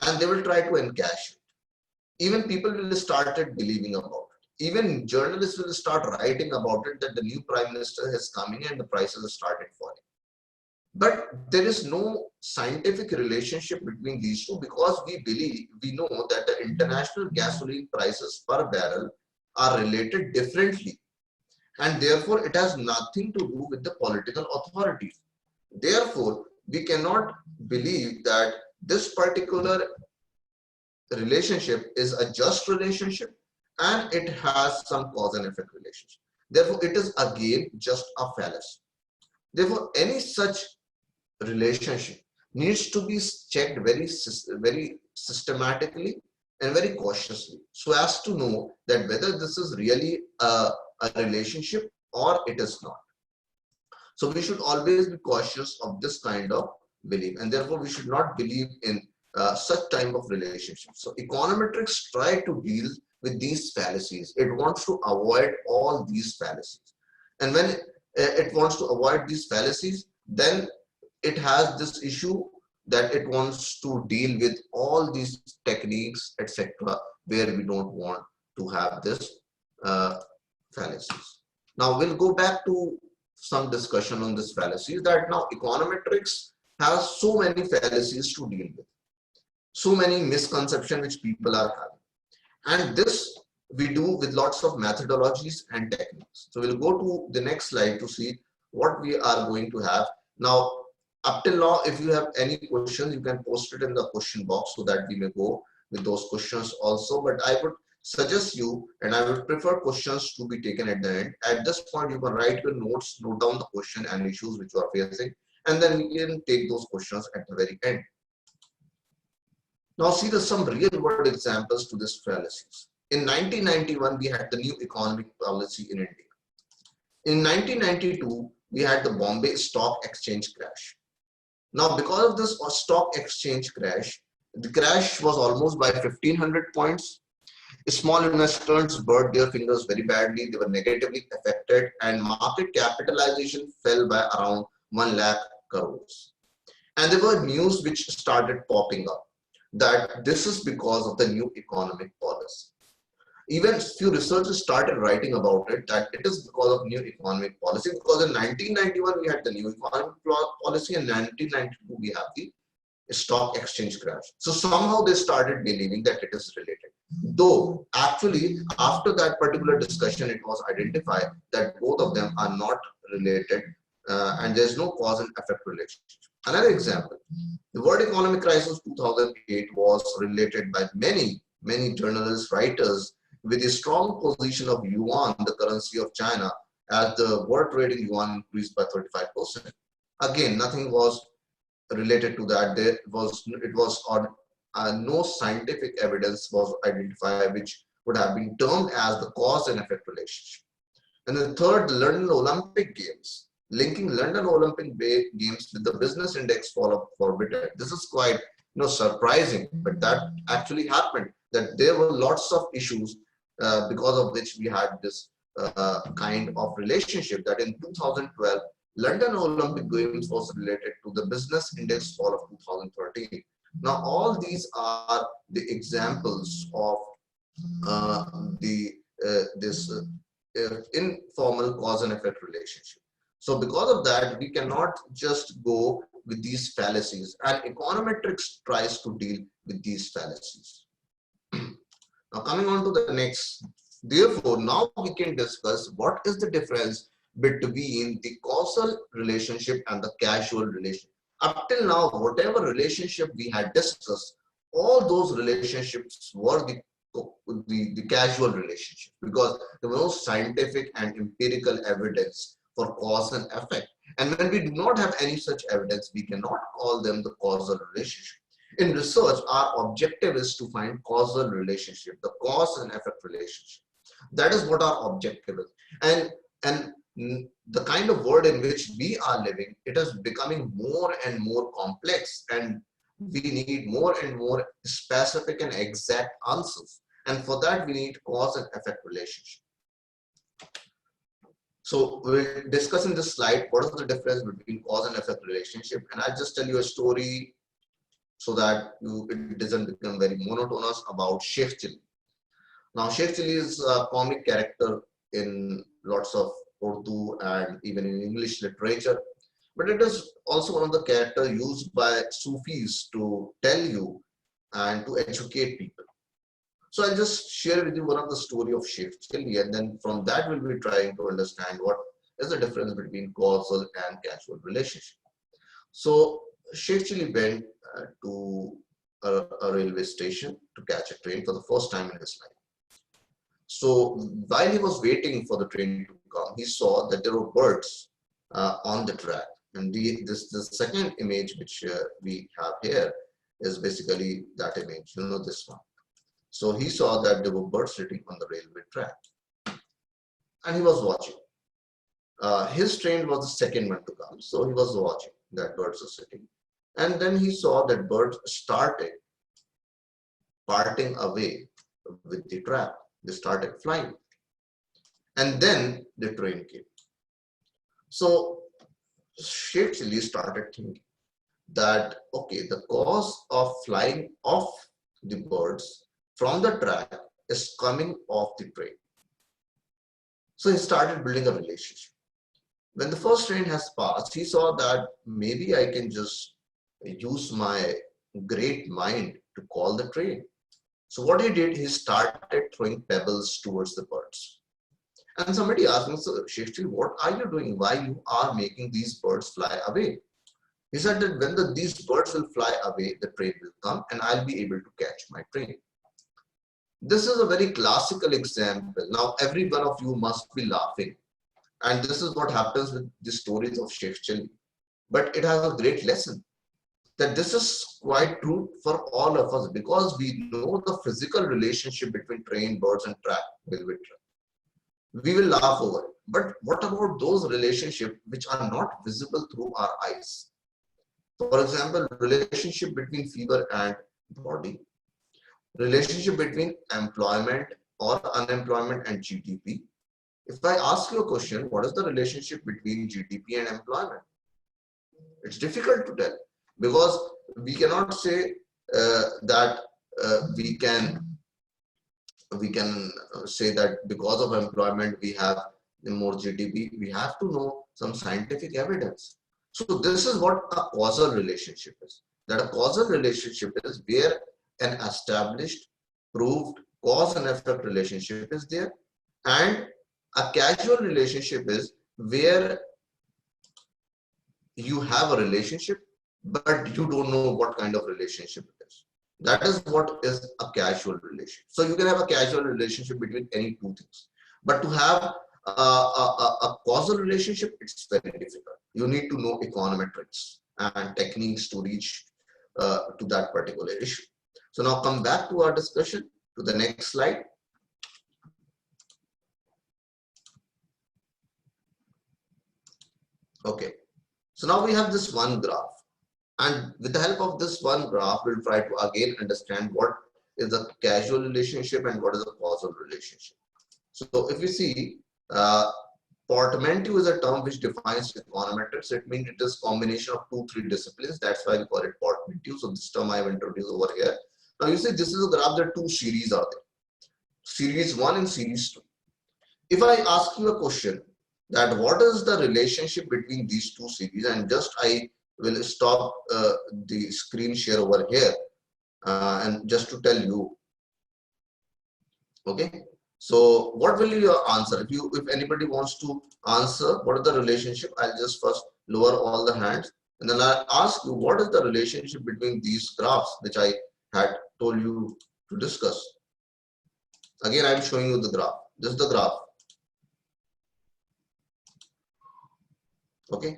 And they will try to encash it. Even people will start believing about it. Even journalists will start writing about it, that the new prime minister has come in and the prices have started falling. But there is no scientific relationship between these two, because we know that the international gasoline prices per barrel are related differently. And therefore, it has nothing to do with the political authorities. Therefore, we cannot believe that this particular relationship is a just relationship and it has some cause and effect relationship. Therefore, it is again just a fallacy. Therefore, any such relationship needs to be checked very systematically and very cautiously, so as to know that whether this is really a relationship or it is not. So we should always be cautious of this kind of belief, and therefore we should not believe in such type of relationships. So econometrics try to deal with these fallacies. It wants to avoid all these fallacies. And when it wants to avoid these fallacies, then it has this issue that it wants to deal with all these techniques, etc., where we don't want to have this fallacies. Now we'll go back to some discussion on this fallacies, that now econometrics has so many fallacies to deal with, so many misconceptions which people are having, and this we do with lots of methodologies and techniques. So we'll go to the next slide to see what we are going to have. Now, up till now, if you have any questions, you can post it in the question box so that we may go with those questions also. But I would suggest you, and I would prefer questions to be taken at the end. At this point, you can write your notes, note down the question and issues which you are facing, and then we can take those questions at the very end. Now see some real world examples to this fallacies. In 1991, we had the new economic policy in India. In 1992, we had the Bombay Stock Exchange crash. Now, because of this stock exchange crash, the crash was almost by 1500 points. Small investors burned their fingers very badly. They were negatively affected, and market capitalization fell by around 1 lakh crores. And there were news which started popping up that this is because of the new economic policy. Even few researchers started writing about it, that it is because of new economic policy, because in 1991 we had the new economic policy, and 1992 we have the stock exchange crash. So somehow they started believing that it is related. Though actually after that particular discussion, it was identified that both of them are not related, and there's no cause and effect relationship. Another example, the World Economic Crisis 2008 was related by many journalists, writers, with a strong position of yuan, the currency of China, as the world trade in yuan increased by 35%. Again, nothing was related to that. No scientific evidence was identified which would have been termed as the cause and effect relationship. And the third, the London Olympic Games, linking London Olympic Games with the business index forbidden. This is quite surprising, but that actually happened. That there were lots of issues because of which we had this kind of relationship, that in 2012 London Olympic Games was related to the business index fall of 2013. Now all these are the examples of this informal cause and effect relationship. So because of that, we cannot just go with these fallacies, and econometrics tries to deal with these fallacies. Now coming on to the next, therefore now we can discuss what is the difference between the causal relationship and the causal relationship. Up till now, whatever relationship we had discussed, all those relationships were the causal relationship, because there was no scientific and empirical evidence for cause and effect. And when we do not have any such evidence, we cannot call them the causal relationship. In research, our objective is to find causal relationship, the cause and effect relationship. That is what our objective is. And the kind of world in which we are living, it is becoming more and more complex, and we need more and more specific and exact answers. And for that, we need cause and effect relationship. So we'll discuss in this slide what is the difference between cause and effect relationship. And I'll just tell you a story so that it doesn't become very monotonous, about Sheikh Chilli. Now Sheikh Chilli is a comic character in lots of Urdu and even in English literature, but it is also one of the characters used by Sufis to tell you and to educate people. So I'll just share with you one of the story of Sheikh Chilli, and then from that we'll be trying to understand what is the difference between causal and causal relationship. So Sheikh Chilli went to a railway station to catch a train for the first time in his life. So while he was waiting for the train to come, he saw that there were birds on the track. And the second image which we have here is basically that image, this one. So he saw that there were birds sitting on the railway track, and he was watching. His train was the second one to come. So he was watching that birds are sitting. And then he saw that birds started parting away with the trap. They started flying. And then the train came. So Sheikh Chilli started thinking that, okay, the cause of flying off the birds from the track is coming off the train. So he started building a relationship. When the first train has passed, he saw that maybe I can just use my great mind to call the train. So what he did, he started throwing pebbles towards the birds. And somebody asked me, so Sheikh, what are you doing? Why you are making these birds fly away? He said that when these birds will fly away, the train will come and I'll be able to catch my train. This is a very classical example. Now, every one of you must be laughing. And this is what happens with the stories of Sheikh Chilli. But it has a great lesson that this is quite true for all of us because we know the physical relationship between train, birds, and track will be true. We will laugh over it. But what about those relationships which are not visible through our eyes? For example, relationship between fever and body, relationship between employment or unemployment and GDP. If I ask you a question, what is the relationship between GDP and employment? It's difficult to tell because we cannot say that we can say that because of employment we have more GDP. We have to know some scientific evidence. So this is what a causal relationship is. That a causal relationship is where an established, proved cause and effect relationship is there, and a casual relationship is where you have a relationship, but you don't know what kind of relationship it is. That is what is a casual relationship. So you can have a casual relationship between any two things, but to have a causal relationship, it's very difficult. You need to know econometrics and techniques to reach to that particular issue. So now come back to our discussion to the next slide. Okay, so now we have this one graph, and with the help of this one graph, we'll try to again understand what is a casual relationship and what is a causal relationship. So if you see, portmanteau is a term which defines econometrics. It means it is combination of 2-3 disciplines. That's why we call it portmanteau. So this term I have introduced over here. Now you see, this is a graph. There are two series are there, series 1 and series 2. If I ask you a question that what is the relationship between these two series, and just I will stop the screen share over here and just to tell you. Okay, so what will be your answer? If anybody wants to answer what is the relationship, I'll just first lower all the hands and then I'll ask you what is the relationship between these graphs which I had told you to discuss. Again, I'm showing you the graph. This is the graph. Okay,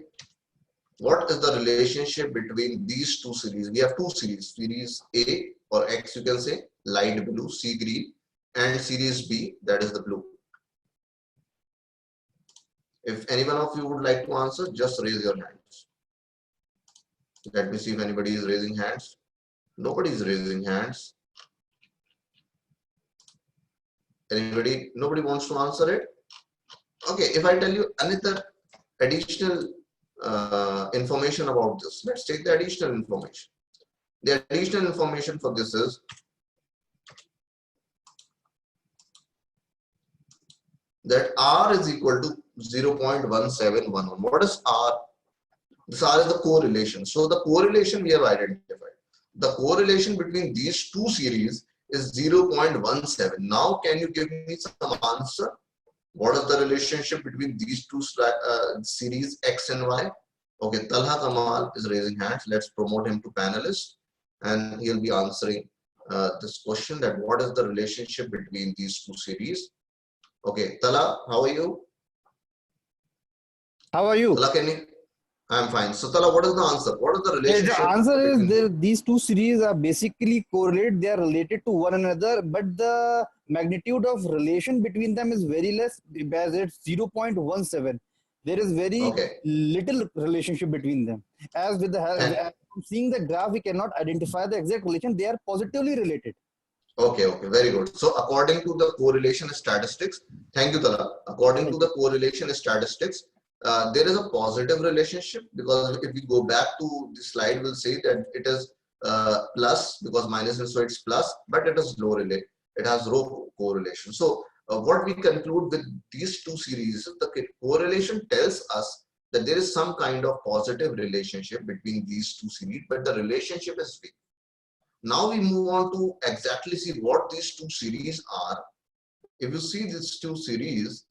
what is the relationship between these two series? We have two series, series A or X, you can say, light blue, sea green, and series B, that is the blue. If any one of you would like to answer, just raise your hands. Let me see if anybody is raising hands. Nobody is raising hands. Anybody? Nobody wants to answer it? Okay, if I tell you another additional information about this, let's take the additional information. The additional information for this is that R is equal to 0.1711. What is R? This R is the correlation. So the correlation we have identified. The correlation between these two series is 0.17. Now can you give me some answer? What is the relationship between these two series X and Y? Okay, Talha Kamal is raising hands. Let's promote him to panelist and he'll be answering this question, that what is the relationship between these two series? Okay, Tala, how are you? How are you? Tala, can you? I'm fine. So, Tala, what is the answer? What is the relationship? The answer is these two series are basically correlated. They are related to one another, but the magnitude of relation between them is very less, as it's 0.17. There is very Okay. little relationship between them. As with the And seeing the graph, we cannot identify the exact relation. They are positively related. okay, okay, very good. So according to the correlation statistics, thank you, Tala. According to Thank you. the correlation statistics, there is a positive relationship, because if we go back to the slide, we'll see that it is plus, because minus is, so it's plus, but it is low relate. It has low correlation. So what we conclude with these two series, the correlation tells us that there is some kind of positive relationship between these two series, but the relationship is weak. Now we move on to exactly see what these two series are. If you see these two series,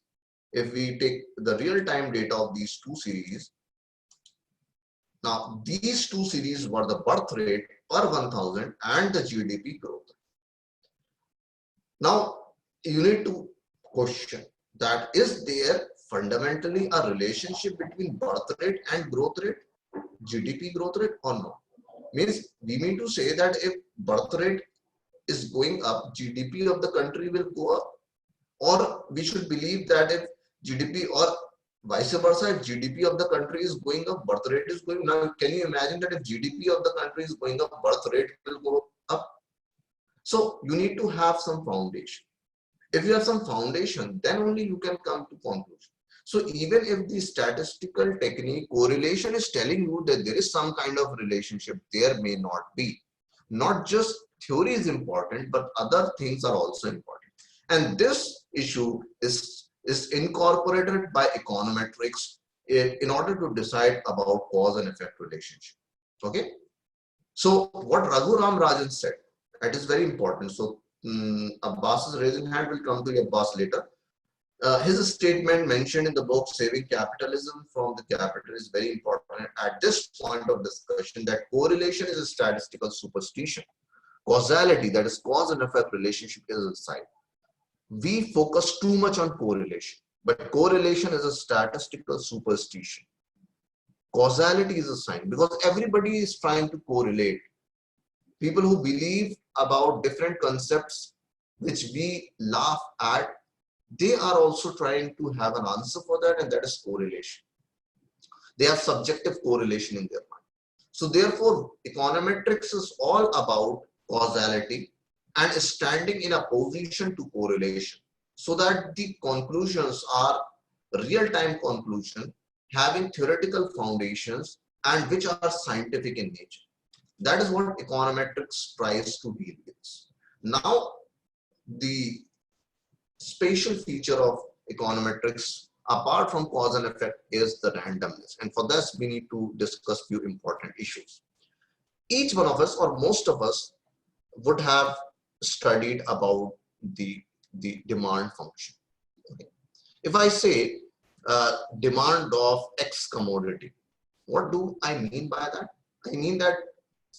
if we take the real-time data of these two series, now these two series were the birth rate per 1000 and the GDP growth. Now you need to question that, is there fundamentally a relationship between birth rate and growth rate, GDP growth rate, or no? Means we mean to say that if birth rate is going up, GDP of the country will go up, or we should believe that if GDP, or vice versa, if GDP of the country is going up, birth rate is going now. Can you imagine that if GDP of the country is going up, birth rate will go up? So you need to have some foundation. If you have some foundation, then only you can come to conclusion. So even if the statistical technique correlation is telling you that there is some kind of relationship, there may not be. Not just theory is important, but other things are also important. And this issue is incorporated by econometrics in order to decide about cause and effect relationship. Okay. So what Raghu Ram Rajan said, that is very important. So Abbas's raising hand will come to Abbas later. His statement mentioned in the book Saving Capitalism from the Capital is very important at this point of discussion, that correlation is a statistical superstition. Causality, that is cause and effect relationship, is a side. We focus too much on correlation, but correlation is a statistical superstition. Causality is a sign, because everybody is trying to correlate. People who believe about different concepts which we laugh at, they are also trying to have an answer for that, and that is correlation. They have subjective correlation in their mind. So therefore, econometrics is all about causality and standing in a position to correlation, so that the conclusions are real-time conclusion, having theoretical foundations, and which are scientific in nature. That is what econometrics tries to deal with. Now, the spatial feature of econometrics, apart from cause and effect, is the randomness. And for this, we need to discuss few important issues. Each one of us, or most of us, would have studied about the demand function. Okay. If I say demand of X commodity, what do I mean by that? I mean that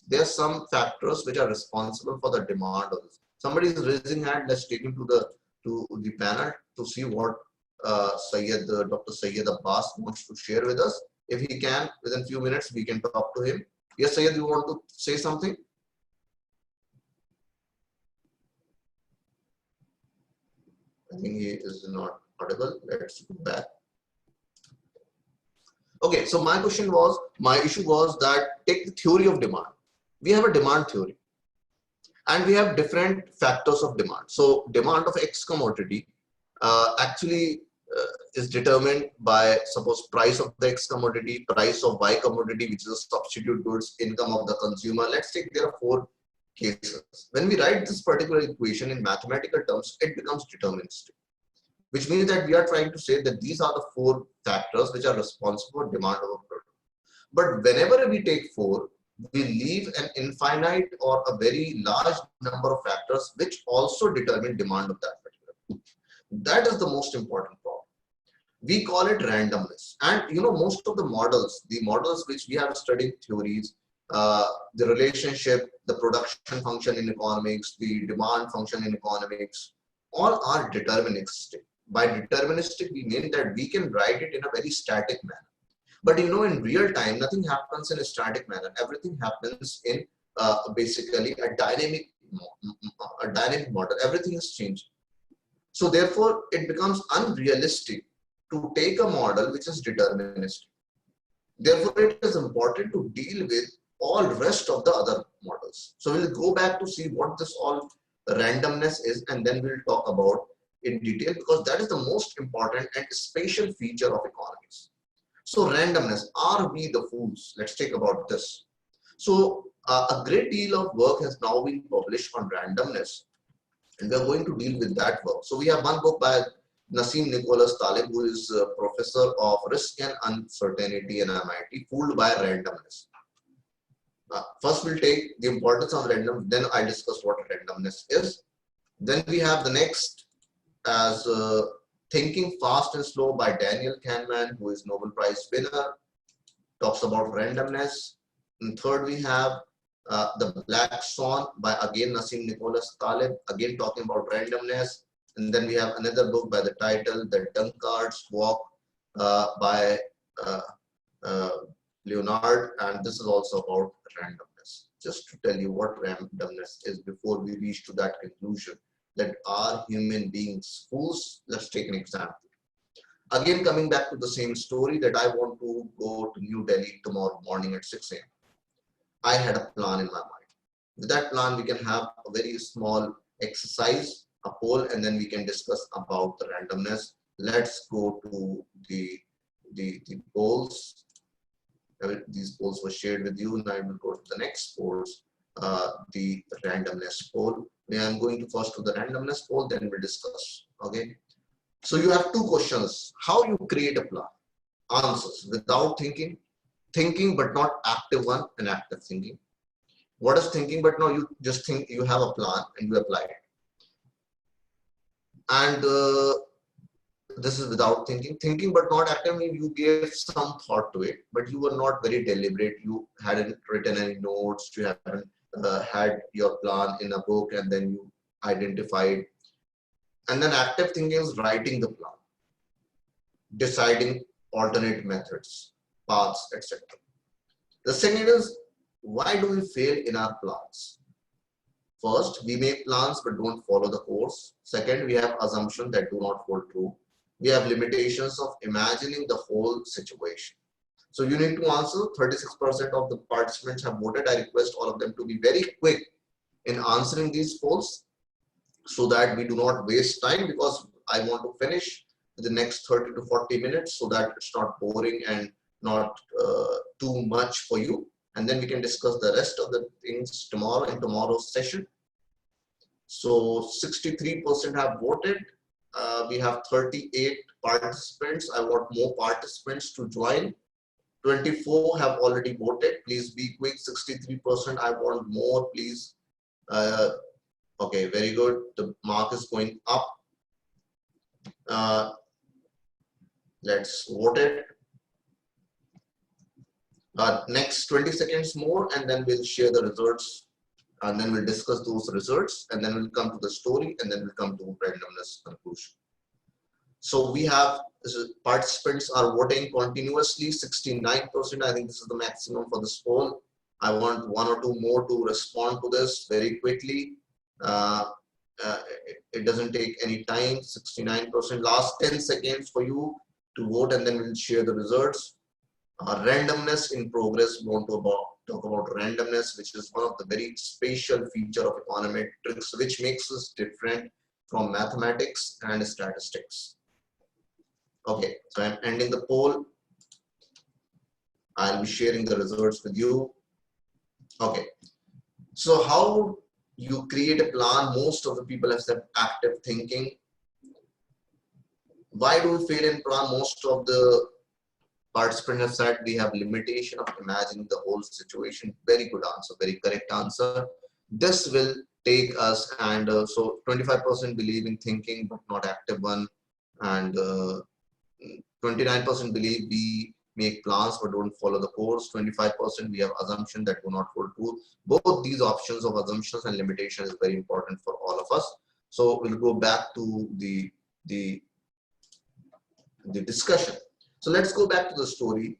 there are some factors which are responsible for the demand of this. Somebody is raising hand. Let's take him to the panel to see what Dr. Syed Abbas wants to share with us. If he can, within few minutes, we can talk to him. Yes, Syed, you want to say something? I think he is not audible. Let's go back. Okay, so my issue was that take the theory of demand. We have a demand theory, and we have different factors of demand. So demand of X commodity actually is determined by, suppose, price of the X commodity, price of Y commodity, which is a substitute goods, income of the consumer. Let's take there are 4 cases. When we write this particular equation in mathematical terms, it becomes deterministic, which means that we are trying to say that these are the 4 factors which are responsible for demand of a product. But whenever we take 4, we leave an infinite or a very large number of factors which also determine demand of that particular good. That is the most important problem. We call it randomness. And most of the models which we have studied theories, the relationship, the production function in economics, the demand function in economics, all are deterministic. By deterministic, we mean that we can write it in a very static manner. But in real time, nothing happens in a static manner. Everything happens in basically a dynamic model. Everything is changing. So therefore, it becomes unrealistic to take a model which is deterministic. Therefore, it is important to deal with all rest of the other models. So we'll go back to see what this all randomness is, and then we'll talk about in detail, because that is the most important and special feature of economics. So randomness, are we the fools? Let's take about this. So a great deal of work has now been published on randomness, and we are going to deal with that work. So we have one book by Nassim Nicholas Taleb, who is a professor of risk and uncertainty in MIT, Fooled by Randomness. First, we'll take the importance of random, then I discuss what randomness is. Then we have the next as Thinking Fast and Slow by Daniel Kahneman, who is Nobel Prize winner, talks about randomness. And third, we have The Black Swan by again Nassim Nicholas Taleb, again talking about randomness. And then we have another book by the title The Dunkard's Walk by Leonard, and this is also about randomness. Just to tell you what randomness is before we reach to that conclusion, that are human beings fools? Let's take an example. Again, coming back to the same story, that I want to go to New Delhi tomorrow morning at 6 a.m. I had a plan in my mind. With that plan, we can have a very small exercise, a poll, and then we can discuss about the randomness. Let's go to the polls. These polls were shared with you. Now I will go to the next polls, the randomness poll. I'm going to first to the randomness poll, then we'll discuss. Okay. So you have two questions. How you create a plan? Answers: without thinking, thinking but not active one, and active thinking. What is thinking? But no, you just think you have a plan and you apply it. And this is without thinking. Thinking but not active means you gave some thought to it, but you were not very deliberate. You hadn't written any notes. You haven't had your plan in a book, and then you identified. And then active thinking is writing the plan, deciding alternate methods, paths, etc. The second is, why do we fail in our plans? First, we make plans but don't follow the course. Second, we have assumptions that do not hold true. We have limitations of imagining the whole situation. So you need to answer. 36% of the participants have voted. I request all of them to be very quick in answering these polls so that we do not waste time, because I want to finish the next 30 to 40 minutes so that it's not boring and not too much for you. And then we can discuss the rest of the things tomorrow in tomorrow's session. So 63% have voted. We have 38 participants. I want more participants to join. 24 have already voted. Please be quick. 63%. I want more, please. Okay, very good. The mark is going up. Let's vote it. Next 20 seconds more, and then we'll share the results, and then we'll discuss those results, and then we'll come to the story, and then we'll come to randomness conclusion. So we have participants are voting continuously, 69%. I think this is the maximum for this poll. I want one or two more to respond to this very quickly. It doesn't take any time. 69%. Last 10 seconds for you to vote, and then we'll share the results. Randomness in progress. We want to talk about randomness, which is one of the very special feature of econometrics, which makes us different from mathematics and statistics. Okay, so I'm ending the poll. I'll be sharing the results with you. Okay, so how you create a plan? Most of the people have said active thinking. Why do we fail in plan? Most of the participants have said we have limitation of imagining the whole situation. Very good answer, very correct answer. This will take us, and so 25% believe in thinking but not active one, and 29% believe we make plans but don't follow the course. 25% we have assumption that do not hold true. Both these options of assumptions and limitation is very important for all of us. So we'll go back to the discussion. So let's go back to the story,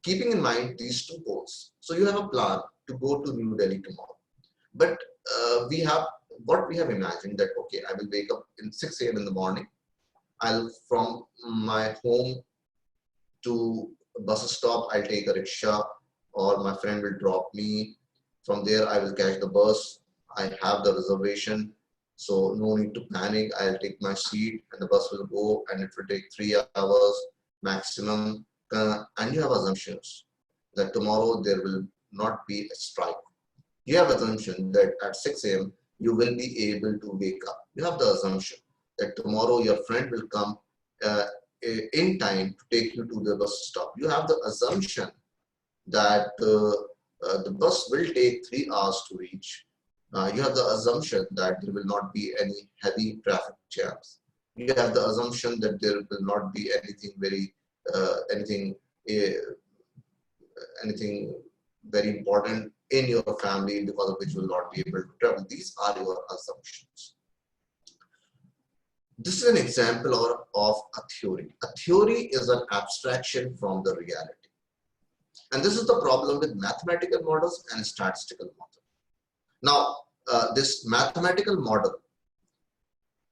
keeping in mind these two goals. So you have a plan to go to New Delhi tomorrow, but we have imagined that, okay, I will wake up in 6 a.m. in the morning. I'll from my home to a bus stop, I'll take a rickshaw or my friend will drop me. From there, I will catch the bus. I have the reservation, so no need to panic. I'll take my seat and the bus will go and it will take 3 hours maximum. And you have assumptions that tomorrow there will not be a strike. You have assumption that at 6 a.m. you will be able to wake up. You have the assumption that tomorrow your friend will come uh, in time to take you to the bus stop. You have the assumption that the bus will take 3 hours to reach. You have the assumption that there will not be any heavy traffic jams. You have the assumption that there will not be anything uh, anything very important in your family because of which you will not be able to travel. These are your assumptions. This is an example of a theory. A theory is an abstraction from the reality. And this is the problem with mathematical models and statistical models. Now, this mathematical model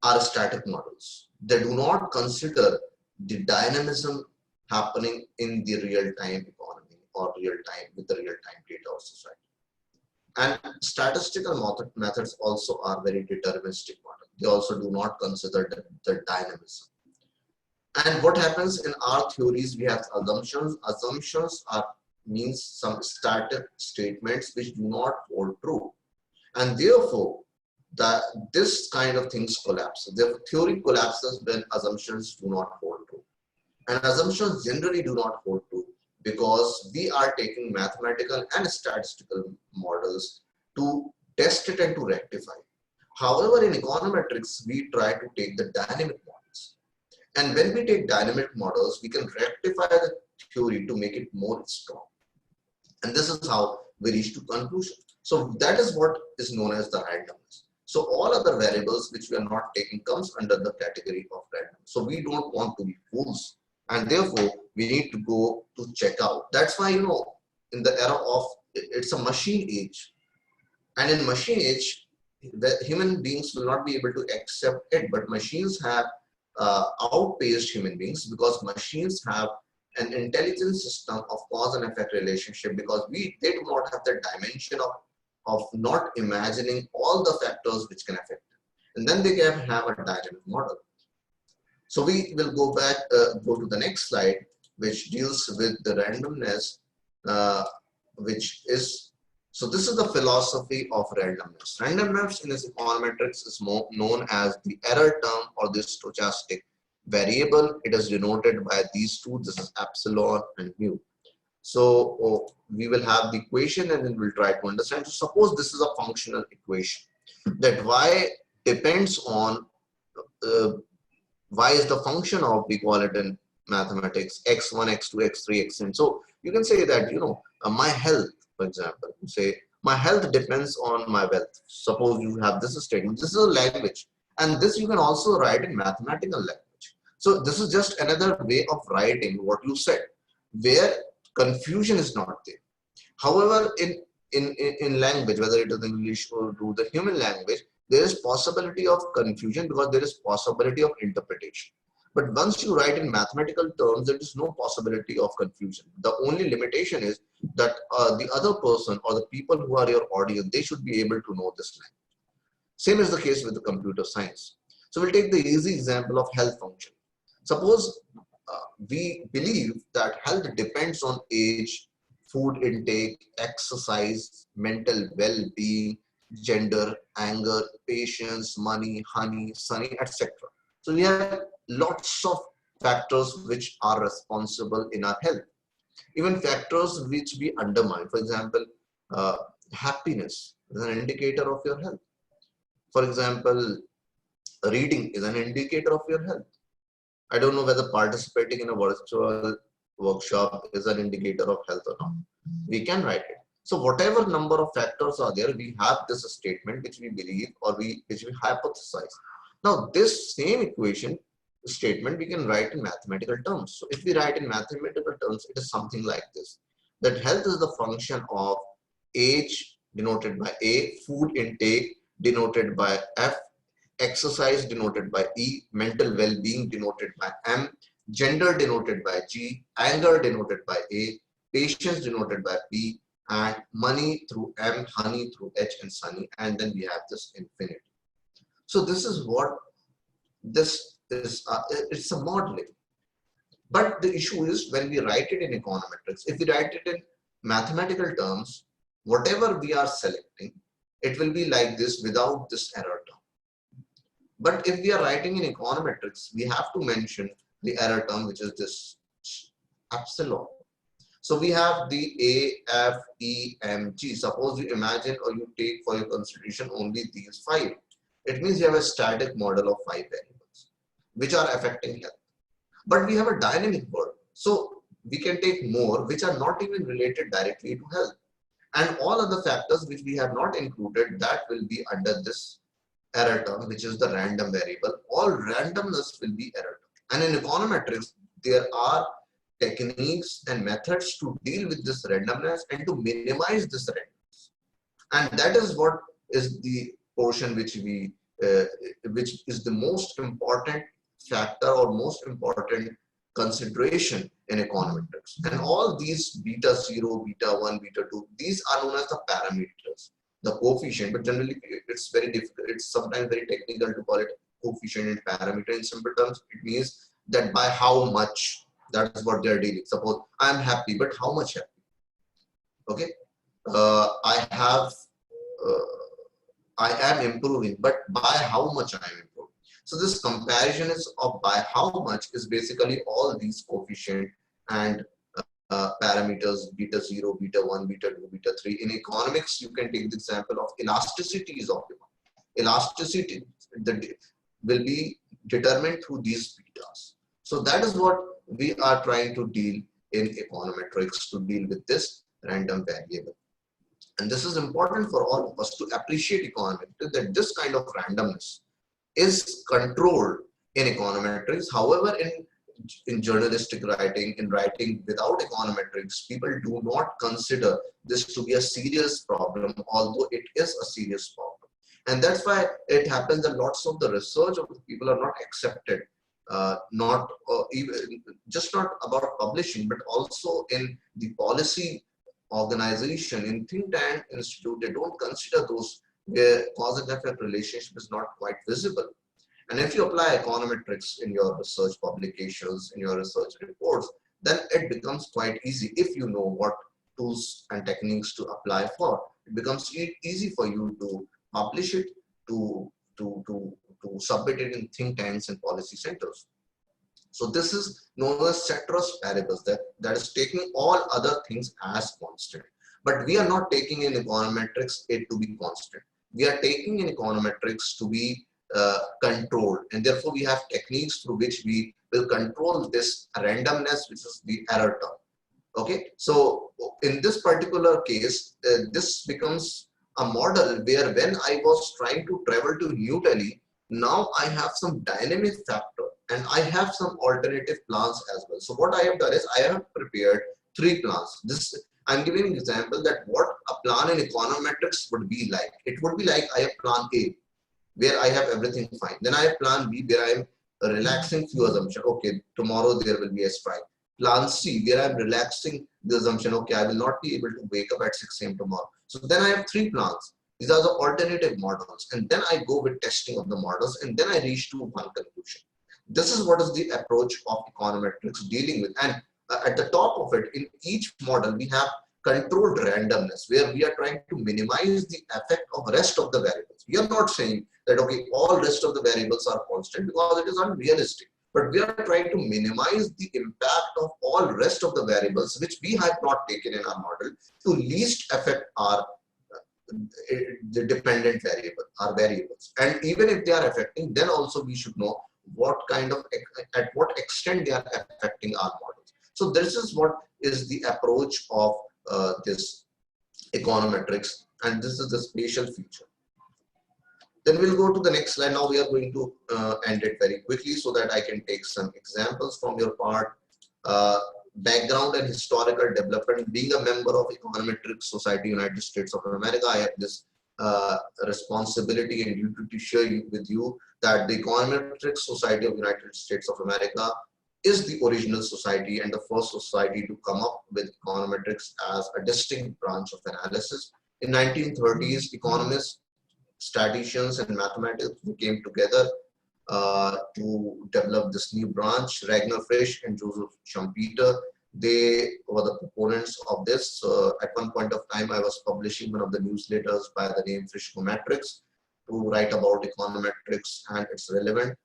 are static models. They do not consider the dynamism happening in the real-time economy or real-time with the real-time data of society. And statistical methods also are very deterministic models. They also do not consider the dynamism. And what happens in our theories, we have assumptions. Assumptions means some static statements which do not hold true. And therefore, this kind of things collapse. The theory collapses when assumptions do not hold true. And assumptions generally do not hold true because we are taking mathematical and statistical models to test it and to rectify. However, in econometrics, we try to take the dynamic models. And when we take dynamic models, we can rectify the theory to make it more strong. And this is how we reach to conclusion. So that is what is known as the randomness. So all other variables which we are not taking comes under the category of random. So we don't want to be fools. And therefore, we need to go to check out. That's why, in the era of, it's a machine age. And in machine age, the human beings will not be able to accept it. But machines have outpaced human beings because machines have an intelligent system of cause and effect relationship because they do not have the dimension of not imagining all the factors which can affect them. And then they can have a dynamic model. So we will go to the next slide, which deals with the randomness, so this is the philosophy of randomness. Randomness in econometrics is known as the error term or the stochastic variable. It is denoted by these two. This is epsilon and mu. So we will have the equation and then we'll try to understand. So suppose this is a functional equation that y depends on y is the function of, we call it in mathematics, x1, x2, x3, xn. So you can say that, my health, for example, you say my health depends on my wealth. Suppose you have this statement. This is a language. And this you can also write in mathematical language. So this is just another way of writing what you said, where confusion is not there. However, in language, whether it is English or to the human language, there is possibility of confusion because there is possibility of interpretation. But once you write in mathematical terms, there is no possibility of confusion. The only limitation is that the other person or the people who are your audience, they should be able to know this language. Same is the case with the computer science. So we'll take the easy example of health function. Suppose we believe that health depends on age, food intake, exercise, mental well-being, gender, anger, patience, money, honey, sunny, etc. So we have lots of factors which are responsible in our health. Even factors which we undermine. For example, happiness is an indicator of your health. For example, reading is an indicator of your health. I don't know whether participating in a virtual workshop is an indicator of health or not. We can write it. So whatever number of factors are there, we have this statement which we believe or which we hypothesize. Now this same equation statement we can write in mathematical terms. So if we write in mathematical terms, it is something like this: that health is the function of age denoted by A, food intake denoted by F, exercise denoted by E, mental well-being denoted by M, gender denoted by G, anger denoted by A, patience denoted by P, and money through M, honey through H, and sunny, and then we have this infinity. So this is what this is, it's a modeling. But the issue is when we write it in econometrics, if we write it in mathematical terms, whatever we are selecting, it will be like this without this error term. But if we are writing in econometrics, we have to mention the error term, which is this epsilon. So we have the A, F, E, M, G. Suppose you imagine or you take for your consideration only these 5. It means you have a static model of 5 variables, which are affecting health. But we have a dynamic world. So we can take more, which are not even related directly to health. And all other factors which we have not included, that will be under this error term, which is the random variable. All randomness will be error term. And in econometrics, there are techniques and methods to deal with this randomness and to minimize this randomness. And that is what is the portion which is the most important factor or most important consideration in econometrics. And all these beta 0, beta 1, beta 2, these are known as the parameters, the coefficient, but generally it's very difficult. It's sometimes very technical to call it coefficient and parameter. In simple terms, it means that by how much, that is what they're dealing. Suppose I'm happy, but how much happy? Okay. I am improving, but by how much I am improving? So this comparison is of by how much is basically all these coefficient and parameters, beta 0, beta 1, beta 2, beta 3. In economics, you can take the example of elasticity is optimal. Elasticity will be determined through these betas. So that is what we are trying to deal in econometrics, to deal with this random variable. And this is important for all of us to appreciate econometrics, that this kind of randomness is controlled in econometrics. However, in journalistic writing, in writing without econometrics, people do not consider this to be a serious problem, although it is a serious problem. And that's why it happens that lots of the research of the people are not accepted, not about publishing, but also in the policy organization, in think tank institute, they don't consider those where cause and effect relationship is not quite visible. And if you apply econometrics in your research publications, in your research reports, then it becomes quite easy. If you know what tools and techniques to apply for, it becomes easy for you to publish it, to submit it in think tanks and policy centers. So this is known as ceteris paribus, that is taking all other things as constant. But we are not taking in econometrics it to be constant. We are taking in econometrics to be controlled, and therefore we have techniques through which we will control this randomness, which is the error term. Okay, so in this particular case, this becomes a model where when I was trying to travel to New Delhi, now I have some dynamic factor and I have some alternative plans as well. So what I have done is I have prepared 3 plans. This I'm giving an example that what a plan in econometrics would be like. It would be like I have plan A, where I have everything fine. Then I have plan B, where I am relaxing few assumption. Okay, tomorrow there will be a strike. Plan C, where I am relaxing the assumption. Okay, I will not be able to wake up at 6 a.m. tomorrow. So then I have 3 plans. These are the alternative models. And then I go with testing of the models, and then I reach to one conclusion. This is what is the approach of econometrics dealing with. And at the top of it, in each model, we have controlled randomness, where we are trying to minimize the effect of rest of the variables. We are not saying that, okay, all rest of the variables are constant, because it is unrealistic. But we are trying to minimize the impact of all rest of the variables, which we have not taken in our model, to least affect our the dependent variable, our variables. And even if they are affecting, then also we should know what kind of, at what extent they are affecting our models. So this is what is the approach of this econometrics, and this is the spatial feature. Then we'll go to the next slide. Now we are going to end it very quickly so that I can take some examples from your part. Background and historical development. Being a member of Econometric Society, United States of America, I have this responsibility and duty to share with you that the Econometric Society of United States of America is the original society and the first society to come up with econometrics as a distinct branch of analysis. In 1930s, economists, statisticians, and mathematics came together to develop this new branch. Ragnar Frisch and Joseph Schumpeter, they were the proponents of this. At one point of time, I was publishing one of the newsletters by the name Frischkometrics to write about econometrics and its relevant.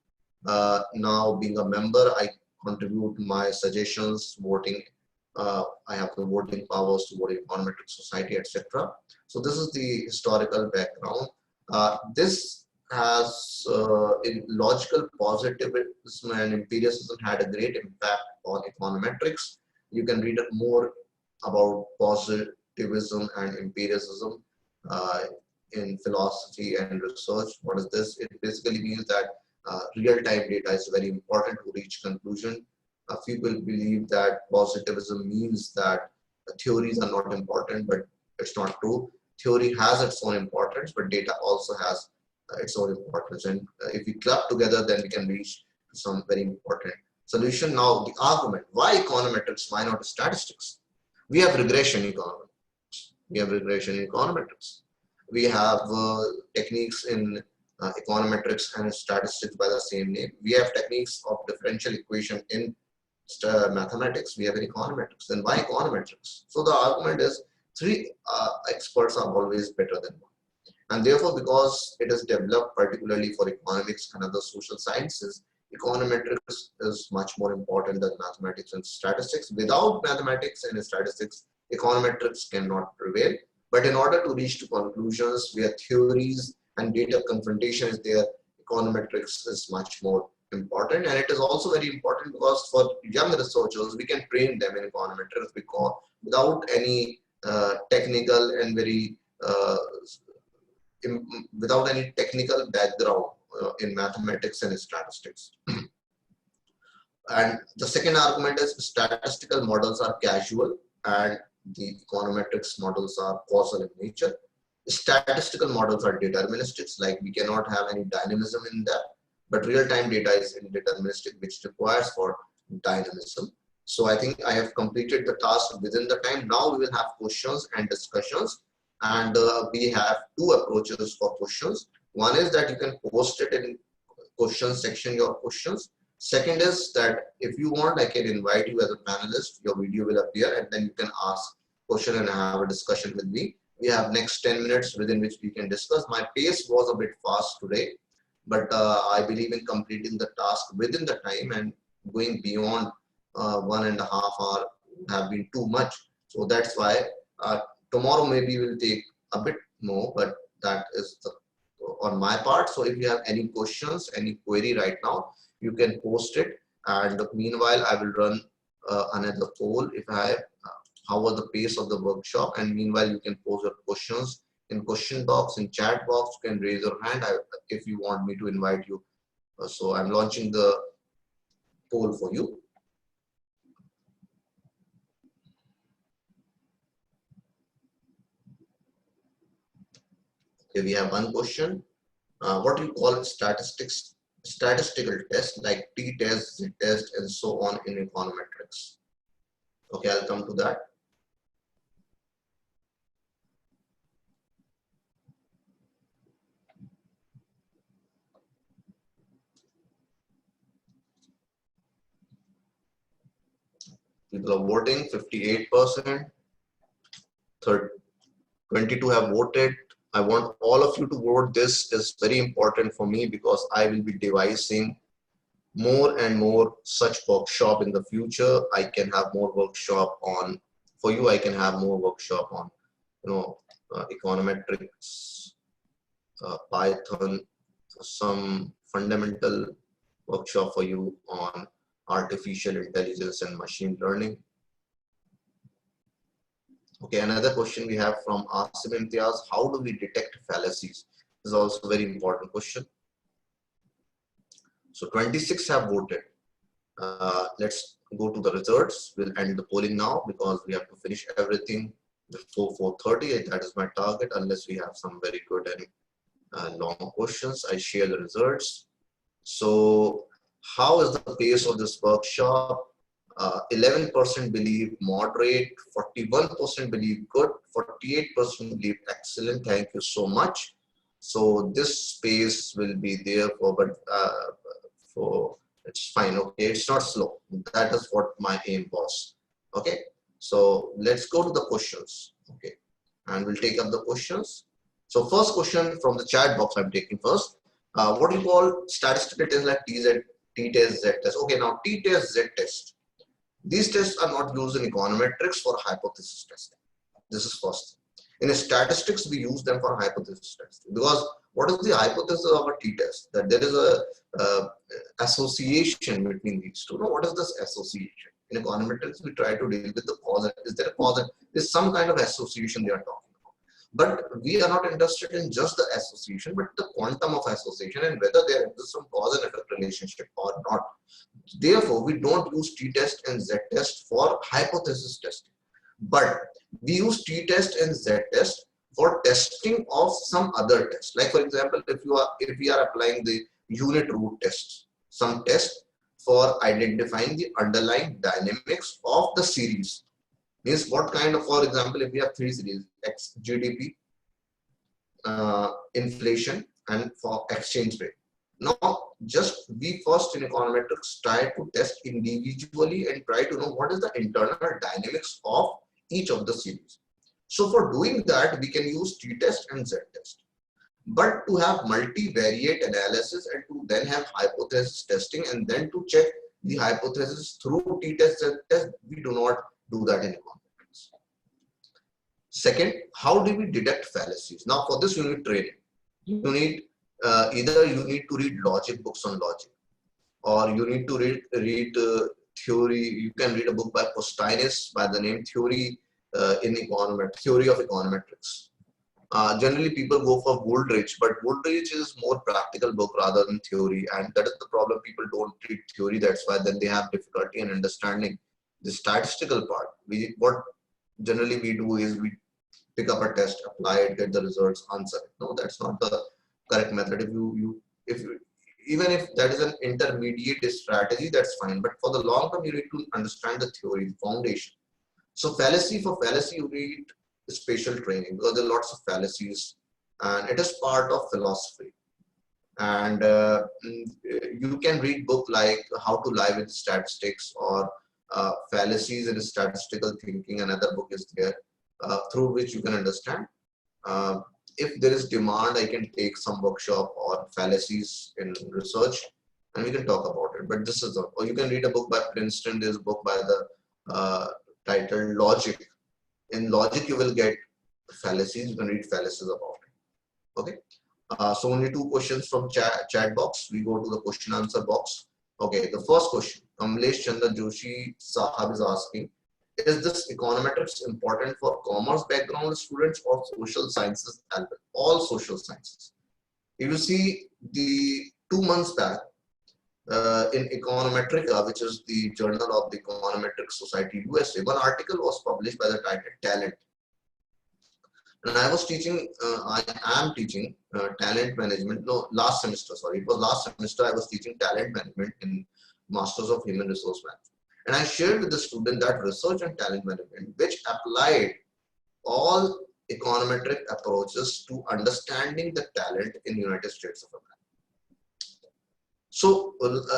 Now, being a member, I contribute my suggestions, voting. I have the voting powers to vote Econometric Society, etc. So this is the historical background. This has in logical positivism and empiricism had a great impact on econometrics. You can read more about positivism and empiricism in philosophy and research. What is this? It basically means that real-time data is very important to reach conclusion. People believe that positivism means that theories are not important, but it's not true. Theory has its own importance, but data also has its own importance. And if we club together, then we can reach some very important solution. Now, the argument, why econometrics, why not statistics? We have regression econometrics. We have regression in econometrics. We have techniques in econometrics and statistics by the same name. We have techniques of differential equation in mathematics. We have in econometrics. Then why econometrics? So the argument is three experts are always better than one. And therefore, because it is developed particularly for economics and other social sciences, econometrics is much more important than mathematics and statistics. Without mathematics and statistics, econometrics cannot prevail. But in order to reach to conclusions where theories and data confrontation is there, econometrics is much more important. And it is also very important because for young researchers, we can train them in econometrics because without any technical and without any technical background in mathematics and statistics. And the second argument is statistical models are causal and the econometrics models are causal in nature. Statistical models are deterministic, like we cannot have any dynamism in that, but real-time data is indeterministic, which requires for dynamism. So I think I have completed the task within the time. Now we will have questions and discussions, and we have two approaches for questions. One is that you can post it in question section, your questions. Second is that if you want, I can invite you as a panelist, your video will appear and then you can ask question and have a discussion with me. We have next 10 minutes within which we can discuss. My pace was a bit fast today, but I believe in completing the task within the time, and going beyond 1.5 hours have been too much. So that's why tomorrow maybe we'll take a bit more, but that is on my part. So if you have any questions, any query right now, you can post it. And meanwhile, I will run another poll if I have how was the pace of the workshop. And meanwhile, you can post your questions in question box, in chat box. You can raise your hand if you want me to invite you. So I'm launching the poll for you. Okay, we have one question. What do you call statistical test like t-test, z-test, and so on in econometrics? Okay, I'll come to that. People are voting, 58%, 22 have voted. I want all of you to vote. This is very important for me because I will be devising more and more such workshop in the future. I can have more workshop on, for you, I can have more workshop on, econometrics, Python, some fundamental workshop for you on artificial intelligence and machine learning. Okay, another question we have from Asim Imtiaz, how do we detect fallacies? This is also a very important question. So 26 have voted. Let's go to the results. We'll end the polling now because we have to finish everything before 4:30. That is my target, unless we have some very good and long questions. I share the results. So how is the pace of this workshop? 11% believe moderate, 41% believe good, 48% believe excellent. Thank you so much. So this space will be there for, but for it's fine. Okay, it's not slow. That is what my aim was. Okay, so let's go to the questions. Okay, and we'll take up the questions. So first question from the chat box I'm taking first. What do you call statistical tests like t-test, z-test? Okay, now t-test, z-test. These tests are not used in econometrics for hypothesis testing. This is first. In statistics, we use them for hypothesis testing, because what is the hypothesis of a t-test? That there is a association between these two. Now, what is this association? In econometrics, we try to deal with the cause. Is there a cause? Is some kind of association they are talking about? But we are not interested in just the association, but the quantum of association and whether there exists some cause and effect relationship or not. Therefore, we don't use t-test and z-test for hypothesis testing, but we use t-test and z-test for testing of some other test. Like for example, if we are applying the unit root test, some test for identifying the underlying dynamics of the series. Means what kind of, for example, if we have three series, X, GDP, inflation, and for exchange rate. Now, just we first in econometrics try to test individually and try to know what is the internal dynamics of each of the series. So for doing that, we can use t-test and z-test. But to have multivariate analysis and to then have hypothesis testing and then to check the hypothesis through t-test, z-test, we do not do that in econometrics. Second, how do we detect fallacies? Now, for this, you need training. You need either you need to read logic books on logic, or you need to read theory. You can read a book by Postinis by the name Theory of Econometrics. Generally, people go for Wooldridge, but Wooldridge is more practical book rather than theory, and that is the problem. People don't read theory. That's why then they have difficulty in understanding the statistical part. What generally we do is we pick up a test, apply it, get the results, answer it. No, that's not the correct method. Even if that is an intermediate strategy, that's fine. But for the long term, you need to understand the theory, the foundation. So for fallacy, you need spatial training, because there are lots of fallacies, and it is part of philosophy. And you can read book like How to Lie with Statistics or Fallacies in Statistical Thinking. Another book is there through which you can understand. If there is demand, I can take some workshop on fallacies in research and we can talk about it. But this is or you can read a book by Princeton. There's a book by the titled Logic. In Logic, you will get fallacies. You can read fallacies about it. Okay. So only two questions from chat box. We go to the question answer box. Okay. The first question, Kamlesh Chandra Joshi Sahab is asking, is this econometrics important for commerce background students or social sciences? All social sciences. If you see the 2 months back in Econometrica, which is the journal of the Econometric Society USA, one article was published by the title Talent. And I was teaching, I am teaching talent management. No, last semester, sorry. It was last semester I was teaching talent management in Masters of Human Resource Management. And I shared with the student that research and talent management, which applied all econometric approaches to understanding the talent in United States of America. So,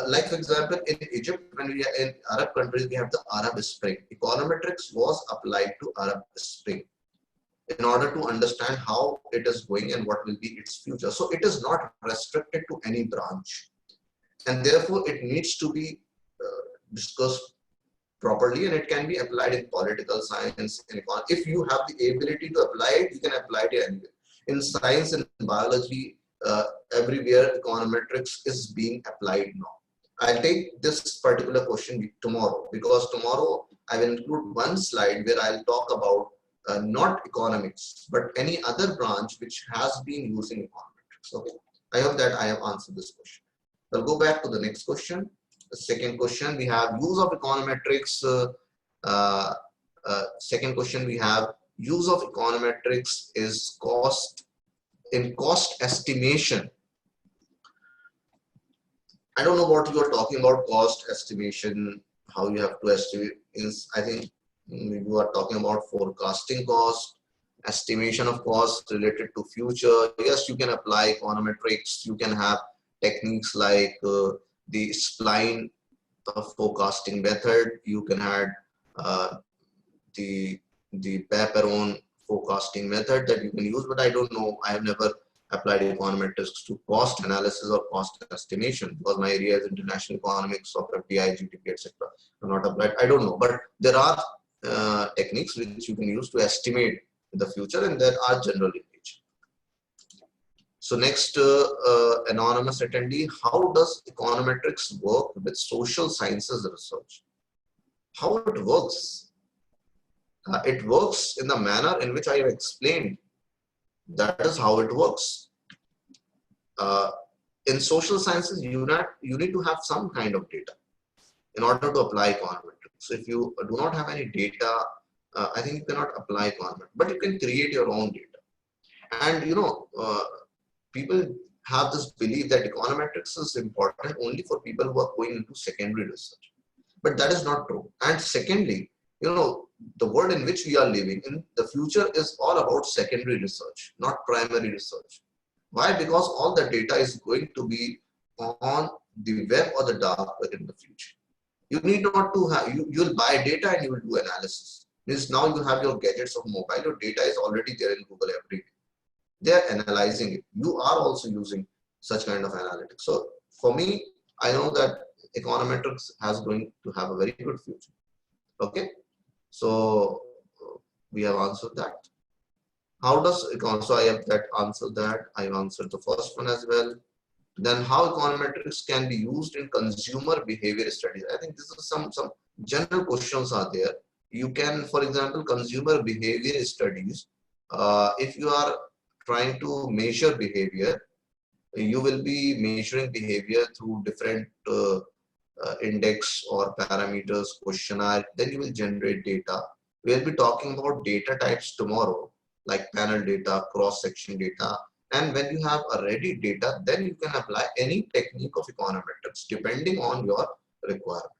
like for example, in Egypt, when we are in Arab countries, we have the Arab Spring. Econometrics was applied to Arab Spring in order to understand how it is going and what will be its future. So it is not restricted to any branch, and therefore it needs to be discussed properly, and it can be applied in political science, in economy. If you have the ability to apply it, you can apply it anywhere. In science and biology, everywhere econometrics is being applied now. I'll take this particular question tomorrow, because tomorrow I will include one slide where I'll talk about not economics, but any other branch which has been using econometrics. Okay, I hope that I have answered this question. I'll go back to the next question. The second question, we have use of econometrics. Second question, we have use of econometrics is cost estimation. I don't know what you are talking about, cost estimation, how you have to estimate. I think you are talking about forecasting cost, estimation of cost related to future. Yes, you can apply econometrics. You can have techniques like the spline forecasting method. You can add the Paperon forecasting method that you can use, but I don't know. I have never applied econometrics to cost analysis or cost estimation because my area is international economics, of FDI, GDP, etc. Not applied. I don't know, but there are techniques which you can use to estimate the future, and there are general in nature. So next, anonymous attendee, how does econometrics work with social sciences research? How it works? It works in the manner in which I have explained. That is how it works. In social sciences, you need to have some kind of data in order to apply econometrics. So if you do not have any data, I think you cannot apply econometrics, but you can create your own data. And people have this belief that econometrics is important only for people who are going into secondary research, but that is not true. And secondly, the world in which we are living in, the future is all about secondary research, not primary research. Why? Because all the data is going to be on the web or the dark web in the future. You need not to have, you'll buy data and you will do analysis. Means now you have your gadgets of mobile, your data is already there in Google every day. They are analyzing it. You are also using such kind of analytics. So for me, I know that econometrics has going to have a very good future. Okay. So we have answered that. How does so I have answered that. I have answered the first one as well. Then how econometrics can be used in consumer behavior studies. I think this is some general questions are there. You can, for example, consumer behavior studies. If you are trying to measure behavior, you will be measuring behavior through different index or parameters, questionnaire, then you will generate data. We'll be talking about data types tomorrow, like panel data, cross-section data. And when you have already data, then you can apply any technique of econometrics depending on your requirement.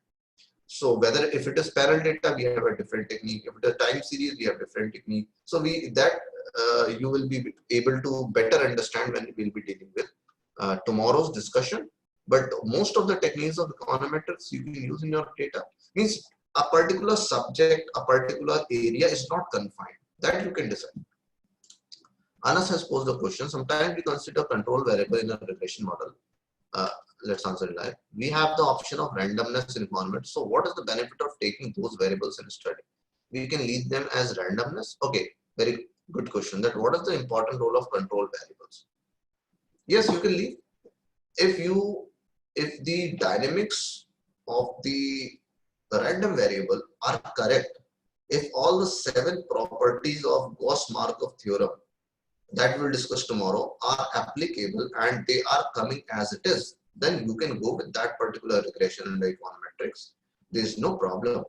So whether if it is panel data, we have a different technique. If it is time series, we have different technique. So you will be able to better understand when we'll be dealing with tomorrow's discussion. But most of the techniques of econometrics you can use in your data. Means a particular subject, a particular area is not confined. That you can decide. Anas has posed a question. Sometimes we consider control variable in a regression model. Let's answer it live. We have the option of randomness in econometrics. So what is the benefit of taking those variables in a study? We can leave them as randomness. Okay, very good question. That what is the important role of control variables? Yes, you can leave. If the dynamics of the random variable are correct, if all the 7 properties of Gauss-Markov theorem that we'll discuss tomorrow are applicable and they are coming as it is, then you can go with that particular regression in the econometrics. There is no problem.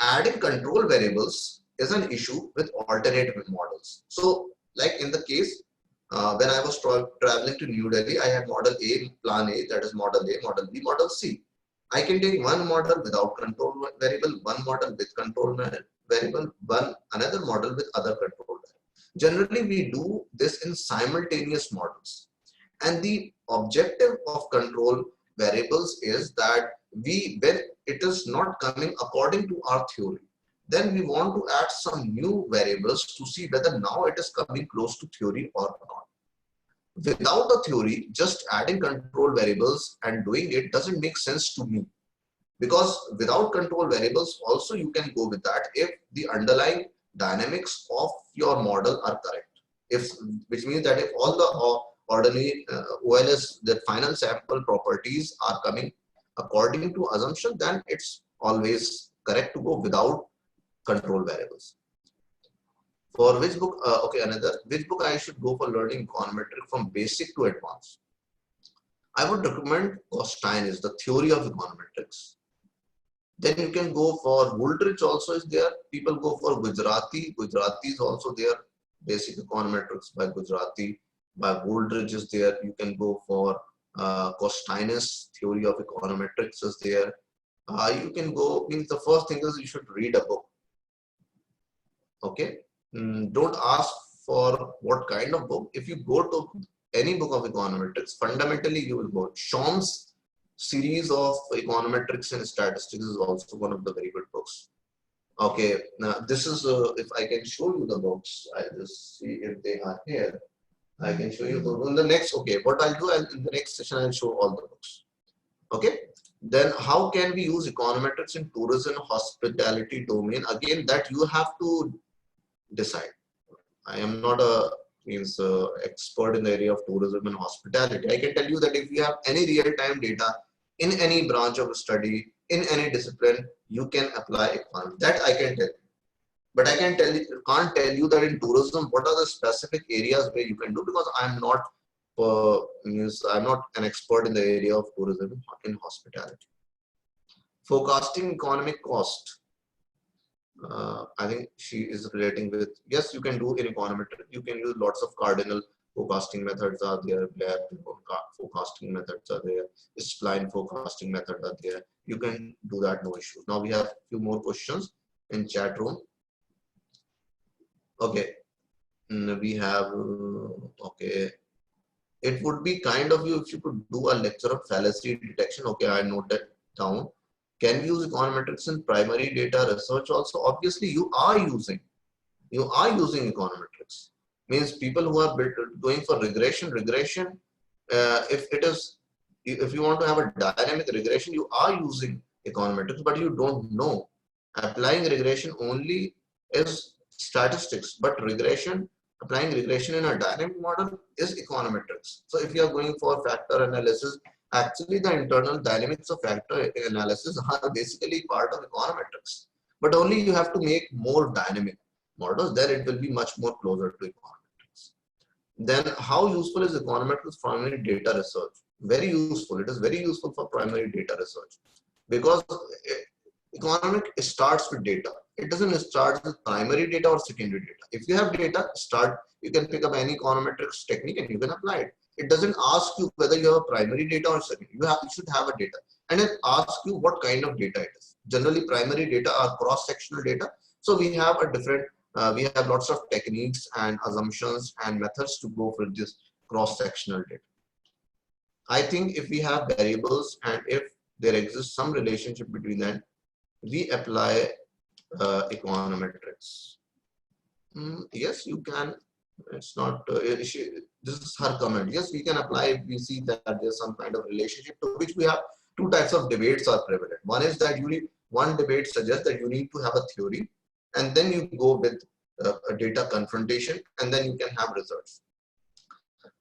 Adding control variables is an issue with alternative models. So, like in the case when I was traveling to New Delhi, I had model A, plan A, that is model A, model B, model C. I can take one model without control variable, one model with control variable, another model with other control variable. Generally, we do this in simultaneous models. And the objective of control variables is that when it is not coming according to our theory, then we want to add some new variables to see whether now it is coming close to theory or not. Without the theory, just adding control variables and doing it doesn't make sense to me. Because without control variables, also you can go with that if the underlying dynamics of your model are correct. Which means that if all the ordinary OLS, the final sample properties are coming according to assumption, then it's always correct to go without control variables. For which book? Which book I should go for learning econometrics from basic to advanced? I would recommend Costain is The Theory of Econometrics. Then you can go for Wooldridge also is there. People go for Gujarati. Gujarati is also there. Basic econometrics by Gujarati. By Wooldridge is there. You can go for Costinus, theory of econometrics is there. You can go, means the first thing is you should read a book. Okay. Don't ask for what kind of book. If you go to any book of econometrics, fundamentally you will go. Shom's series of econometrics and statistics is also one of the very good books. Okay, now this is, if I can show you the books, I'll just see if they are here. I can show you in the next, okay, what I'll do, in the next session, I'll show all the books. Okay, then how can we use econometrics in tourism hospitality domain? Again, that you have to decide. I am not a expert in the area of tourism and hospitality. I can tell you that if you have any real-time data in any branch of study, in any discipline, you can apply economics. That I can tell you. But I can't tell you that in tourism, what are the specific areas where you can do, because I'm not I'm not an expert in the area of tourism in hospitality. Forecasting economic cost. I think she is relating with, yes, you can do in econometrics. You can use lots of cardinal forecasting methods are there, Blair forecasting methods are there, spline forecasting methods are there. You can do that, no issue. Now we have a few more questions in chat room. Okay, we have, okay. It would be kind of you if you could do a lecture of fallacy detection. Okay, I note that down. Can we use econometrics in primary data research also? Obviously, you are using econometrics. Means people who are going for regression, if you want to have a dynamic regression, you are using econometrics, but you don't know. Applying regression only is statistics, but applying regression in a dynamic model is econometrics. So if you are going for factor analysis, actually the internal dynamics of factor analysis are basically part of econometrics. But only you have to make more dynamic models, then it will be much more closer to econometrics. Then how useful is econometrics for primary data research? Very useful. It is very useful for primary data research because economic starts with data. It doesn't start with primary data or secondary data. If you have data, you can pick up any econometrics technique and you can apply it. It doesn't ask you whether you have a primary data or secondary. You should have a data, and it asks you what kind of data it is. Generally, primary data are cross-sectional data. So we have a different, we have lots of techniques and assumptions and methods to go for this cross-sectional data. I think if we have variables and if there exists some relationship between them, we apply econometrics. Yes, you can. It's not, this is her comment. Yes, we can apply if we see that there's some kind of relationship, to which we have two types of debates are prevalent. One is that one debate suggests that you need to have a theory, and then you go with a data confrontation, and then you can have results.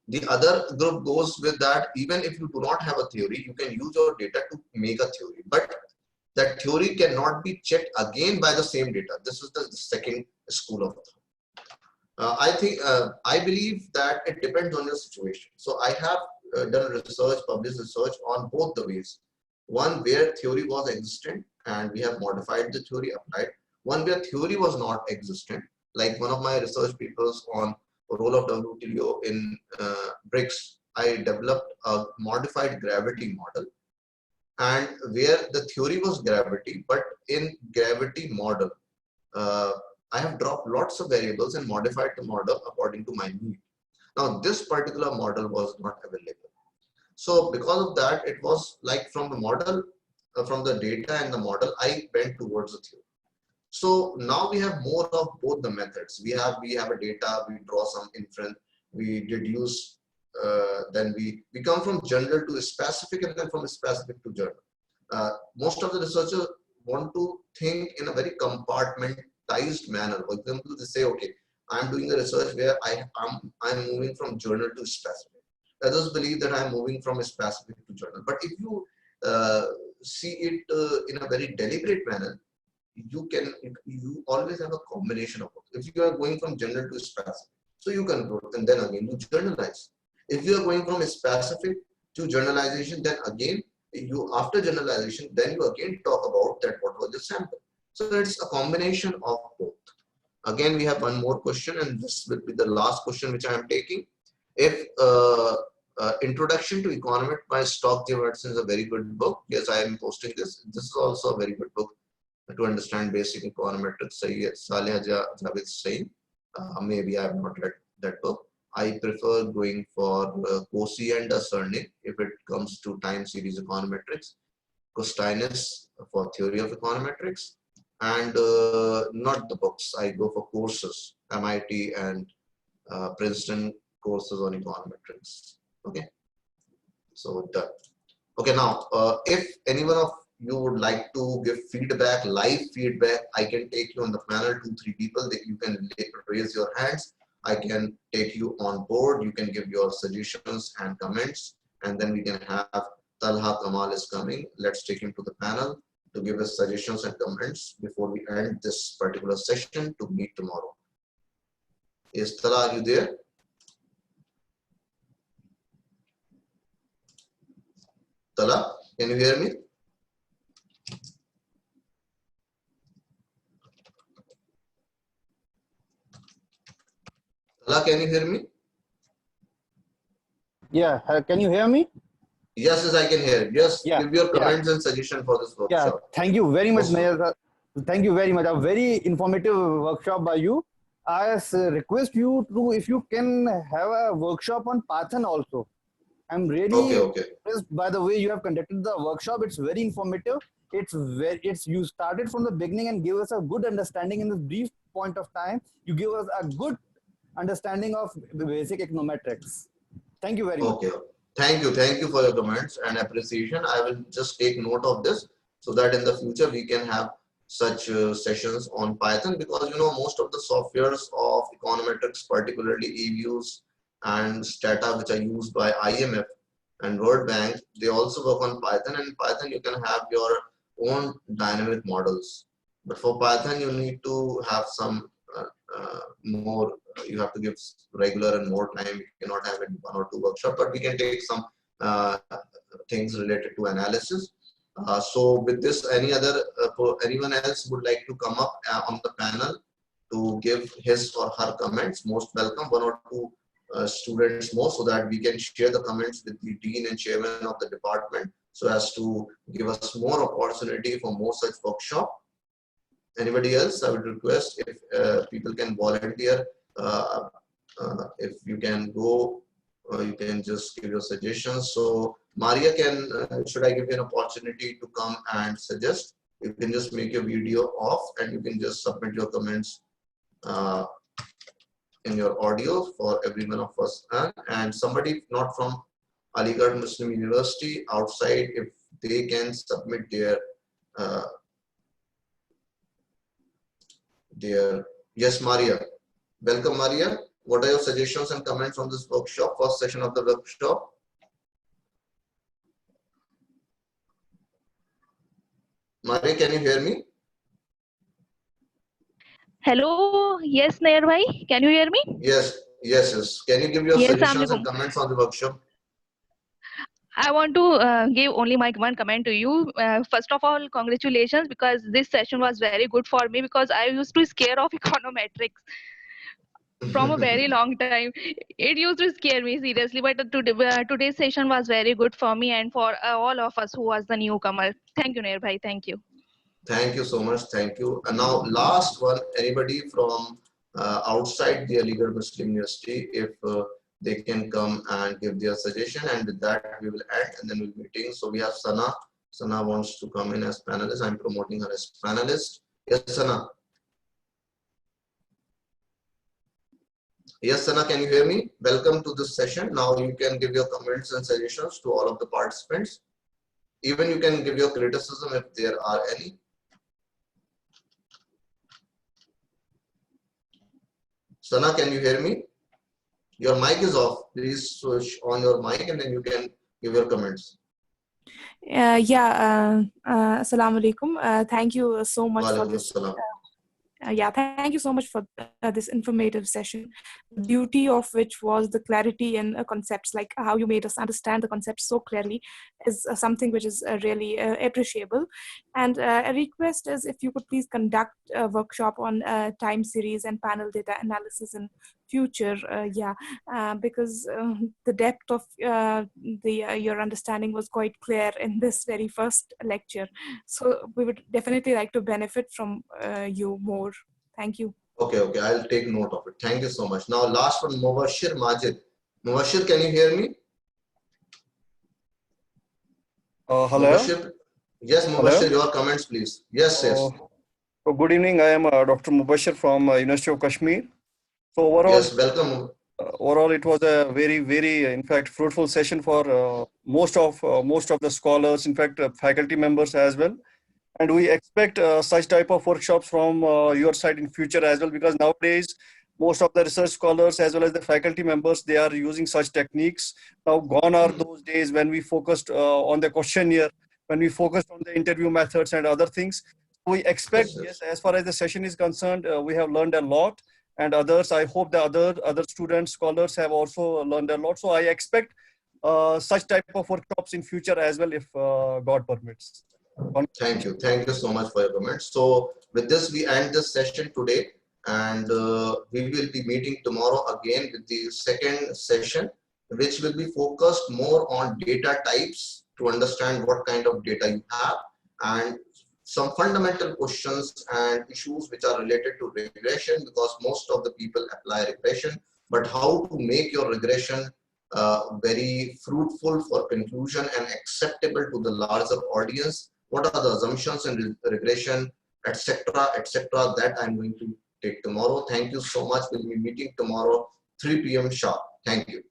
The other group goes with that even if you do not have a theory, you can use your data to make a theory, but that theory cannot be checked again by the same data. This is the second school of thought. I believe that it depends on your situation. So I have done research, published research on both the ways. One where theory was existent and we have modified the theory, applied. One where theory was not existent, like one of my research papers on role of W. Tillio in bricks. I developed a modified gravity model, and where the theory was gravity, but in gravity model, I have dropped lots of variables and modified the model according to my need. Now, this particular model was not available. So because of that, it was like from the model, from the data and the model, I went towards the theory. So now we have more of both the methods. We have a data, we draw some inference, we deduce, then we come from general to specific, and then from specific to general. Most of the researchers want to think in a very compartmentalized manner. For example, they say, okay, I'm doing a research where I'm moving from general to specific. Others believe that I'm moving from specific to general. But if you see it in a very deliberate manner, you always have a combination of both. If you are going from general to specific, so you can go, and then again you generalize. If you are going from specific to generalization, then again you after generalization, then you again talk about that what was the sample. So it's a combination of both. Again, we have one more question, and this will be the last question which I am taking. If Introduction to Econometrics by Stockdale Watson is a very good book. Yes, I am posting this. This is also a very good book to understand basic econometrics. Saleh Javed Sain. Maybe I have not read that book. I prefer going for COSI and Cerny if it comes to time series econometrics. Costinus for theory of econometrics, and not the books. I go for courses, MIT and Princeton courses on econometrics. Okay, so done. Okay, now if anyone of you would like to give feedback, live feedback, I can take you on the panel, 2-3 people that you can raise your hands. I can take you on board. You can give your suggestions and comments, and then we can have Talha Kamal is coming. Let's take him to the panel to give us suggestions and comments before we end this particular session to meet tomorrow. Is Talha, are you there? Talha, can you hear me? Talha, can you hear me? Yeah, can you hear me? Yes, yes, I can hear. Just Yeah, give your comments and suggestion for this workshop. Yeah, thank you very much, Nair. Thank you very much. A very informative workshop by you. I request you to, if you can have a workshop on Python also. I'm really impressed by the way you have conducted the workshop. It's very informative. You started from the beginning and gave us a good understanding in this brief point of time. You give us a good understanding of the basic econometrics. Thank you very much. Okay. Thank you for your comments and appreciation. I will just take note of this so that in the future we can have such sessions on Python, because most of the softwares of econometrics, particularly EViews and Stata, which are used by IMF and World Bank, they also work on Python. And in Python you can have your own dynamic models, but for Python you need to have some more, you have to give regular and more time. You cannot have it 1 or 2 workshops, but we can take some things related to analysis. So with this, anyone else would like to come up on the panel to give his or her comments? Most welcome. 1 or 2 students more, so that we can share the comments with the dean and chairman of the department, so as to give us more opportunity for more such workshop. Anybody else? I would request if people can volunteer. If you can go, you can just give your suggestions. So Maria, should I give you an opportunity to come and suggest? You can just make your video off and you can just submit your comments in your audio for every one of us. And somebody not from Aligarh Muslim University outside, if they can submit their yes, Maria. Welcome, Maria. What are your suggestions and comments on this workshop, first session of the workshop? Maria, can you hear me? Hello. Yes, Nair bhai. Can you hear me? Yes. Can you give your suggestions and comments on the workshop? I want to give only my one comment to you. First of all, congratulations, because this session was very good for me, because I used to scare of econometrics from a very long time. It used to scare me seriously, but today's session was very good for me and for all of us who was the newcomer. Thank you, Nair bhai. Thank you. Thank you so much. Thank you. And now last one, anybody from outside the Aligarh Muslim University, if they can come and give their suggestion, and with that we will end and then we'll be meeting. So we have Sana. Sana wants to come in as panelist. I'm promoting her as panelist. Yes, Sana. Yes, Sana, can you hear me? Welcome to this session. Now you can give your comments and suggestions to all of the participants. Even you can give your criticism if there are any. Sana, can you hear me? Your mic is off. Please switch on your mic and then you can give your comments. Assalamu alaikum. Thank you so much for this Yeah, thank you so much for this informative session, the beauty of which was the clarity in concepts, like how you made us understand the concepts so clearly is something which is really appreciable. And a request is if you could please conduct a workshop on time series and panel data analysis in future, because the depth of your understanding was quite clear in this very first lecture. So we would definitely like to benefit from you more. Thank you. Okay, okay, I'll take note of it. Thank you so much. Now, last one, Mubashir Majid. Mubashir, can you hear me? Hello. Mubashir? Yes, Mubashir, your comments, please. Yes, yes. So good evening. I am Dr. Mubashir from University of Kashmir. So Yes, welcome. overall, it was a very, in fact, fruitful session for most of the scholars, in fact, faculty members as well. And we expect such type of workshops from your side in future as well, because nowadays most of the research scholars as well as the faculty members, they are using such techniques. Now gone are those days when we focused on the questionnaire, when we focused on the interview methods and other things. We expect, yes, as far as the session is concerned, we have learned a lot, and others, I hope the other students, scholars have also learned a lot. So I expect such type of workshops in future as well, if God permits. Thank you. Thank you so much for your comments. So with this, we end this session today, and we will be meeting tomorrow again with the second session, which will be focused more on data types to understand what kind of data you have, and some fundamental questions and issues which are related to regression, because most of the people apply regression, but how to make your regression very fruitful for conclusion and acceptable to the larger audience. What are the assumptions in regression, etc., etc., that I'm going to take tomorrow. Thank you so much. We'll be meeting tomorrow, 3 p.m. sharp. Thank you.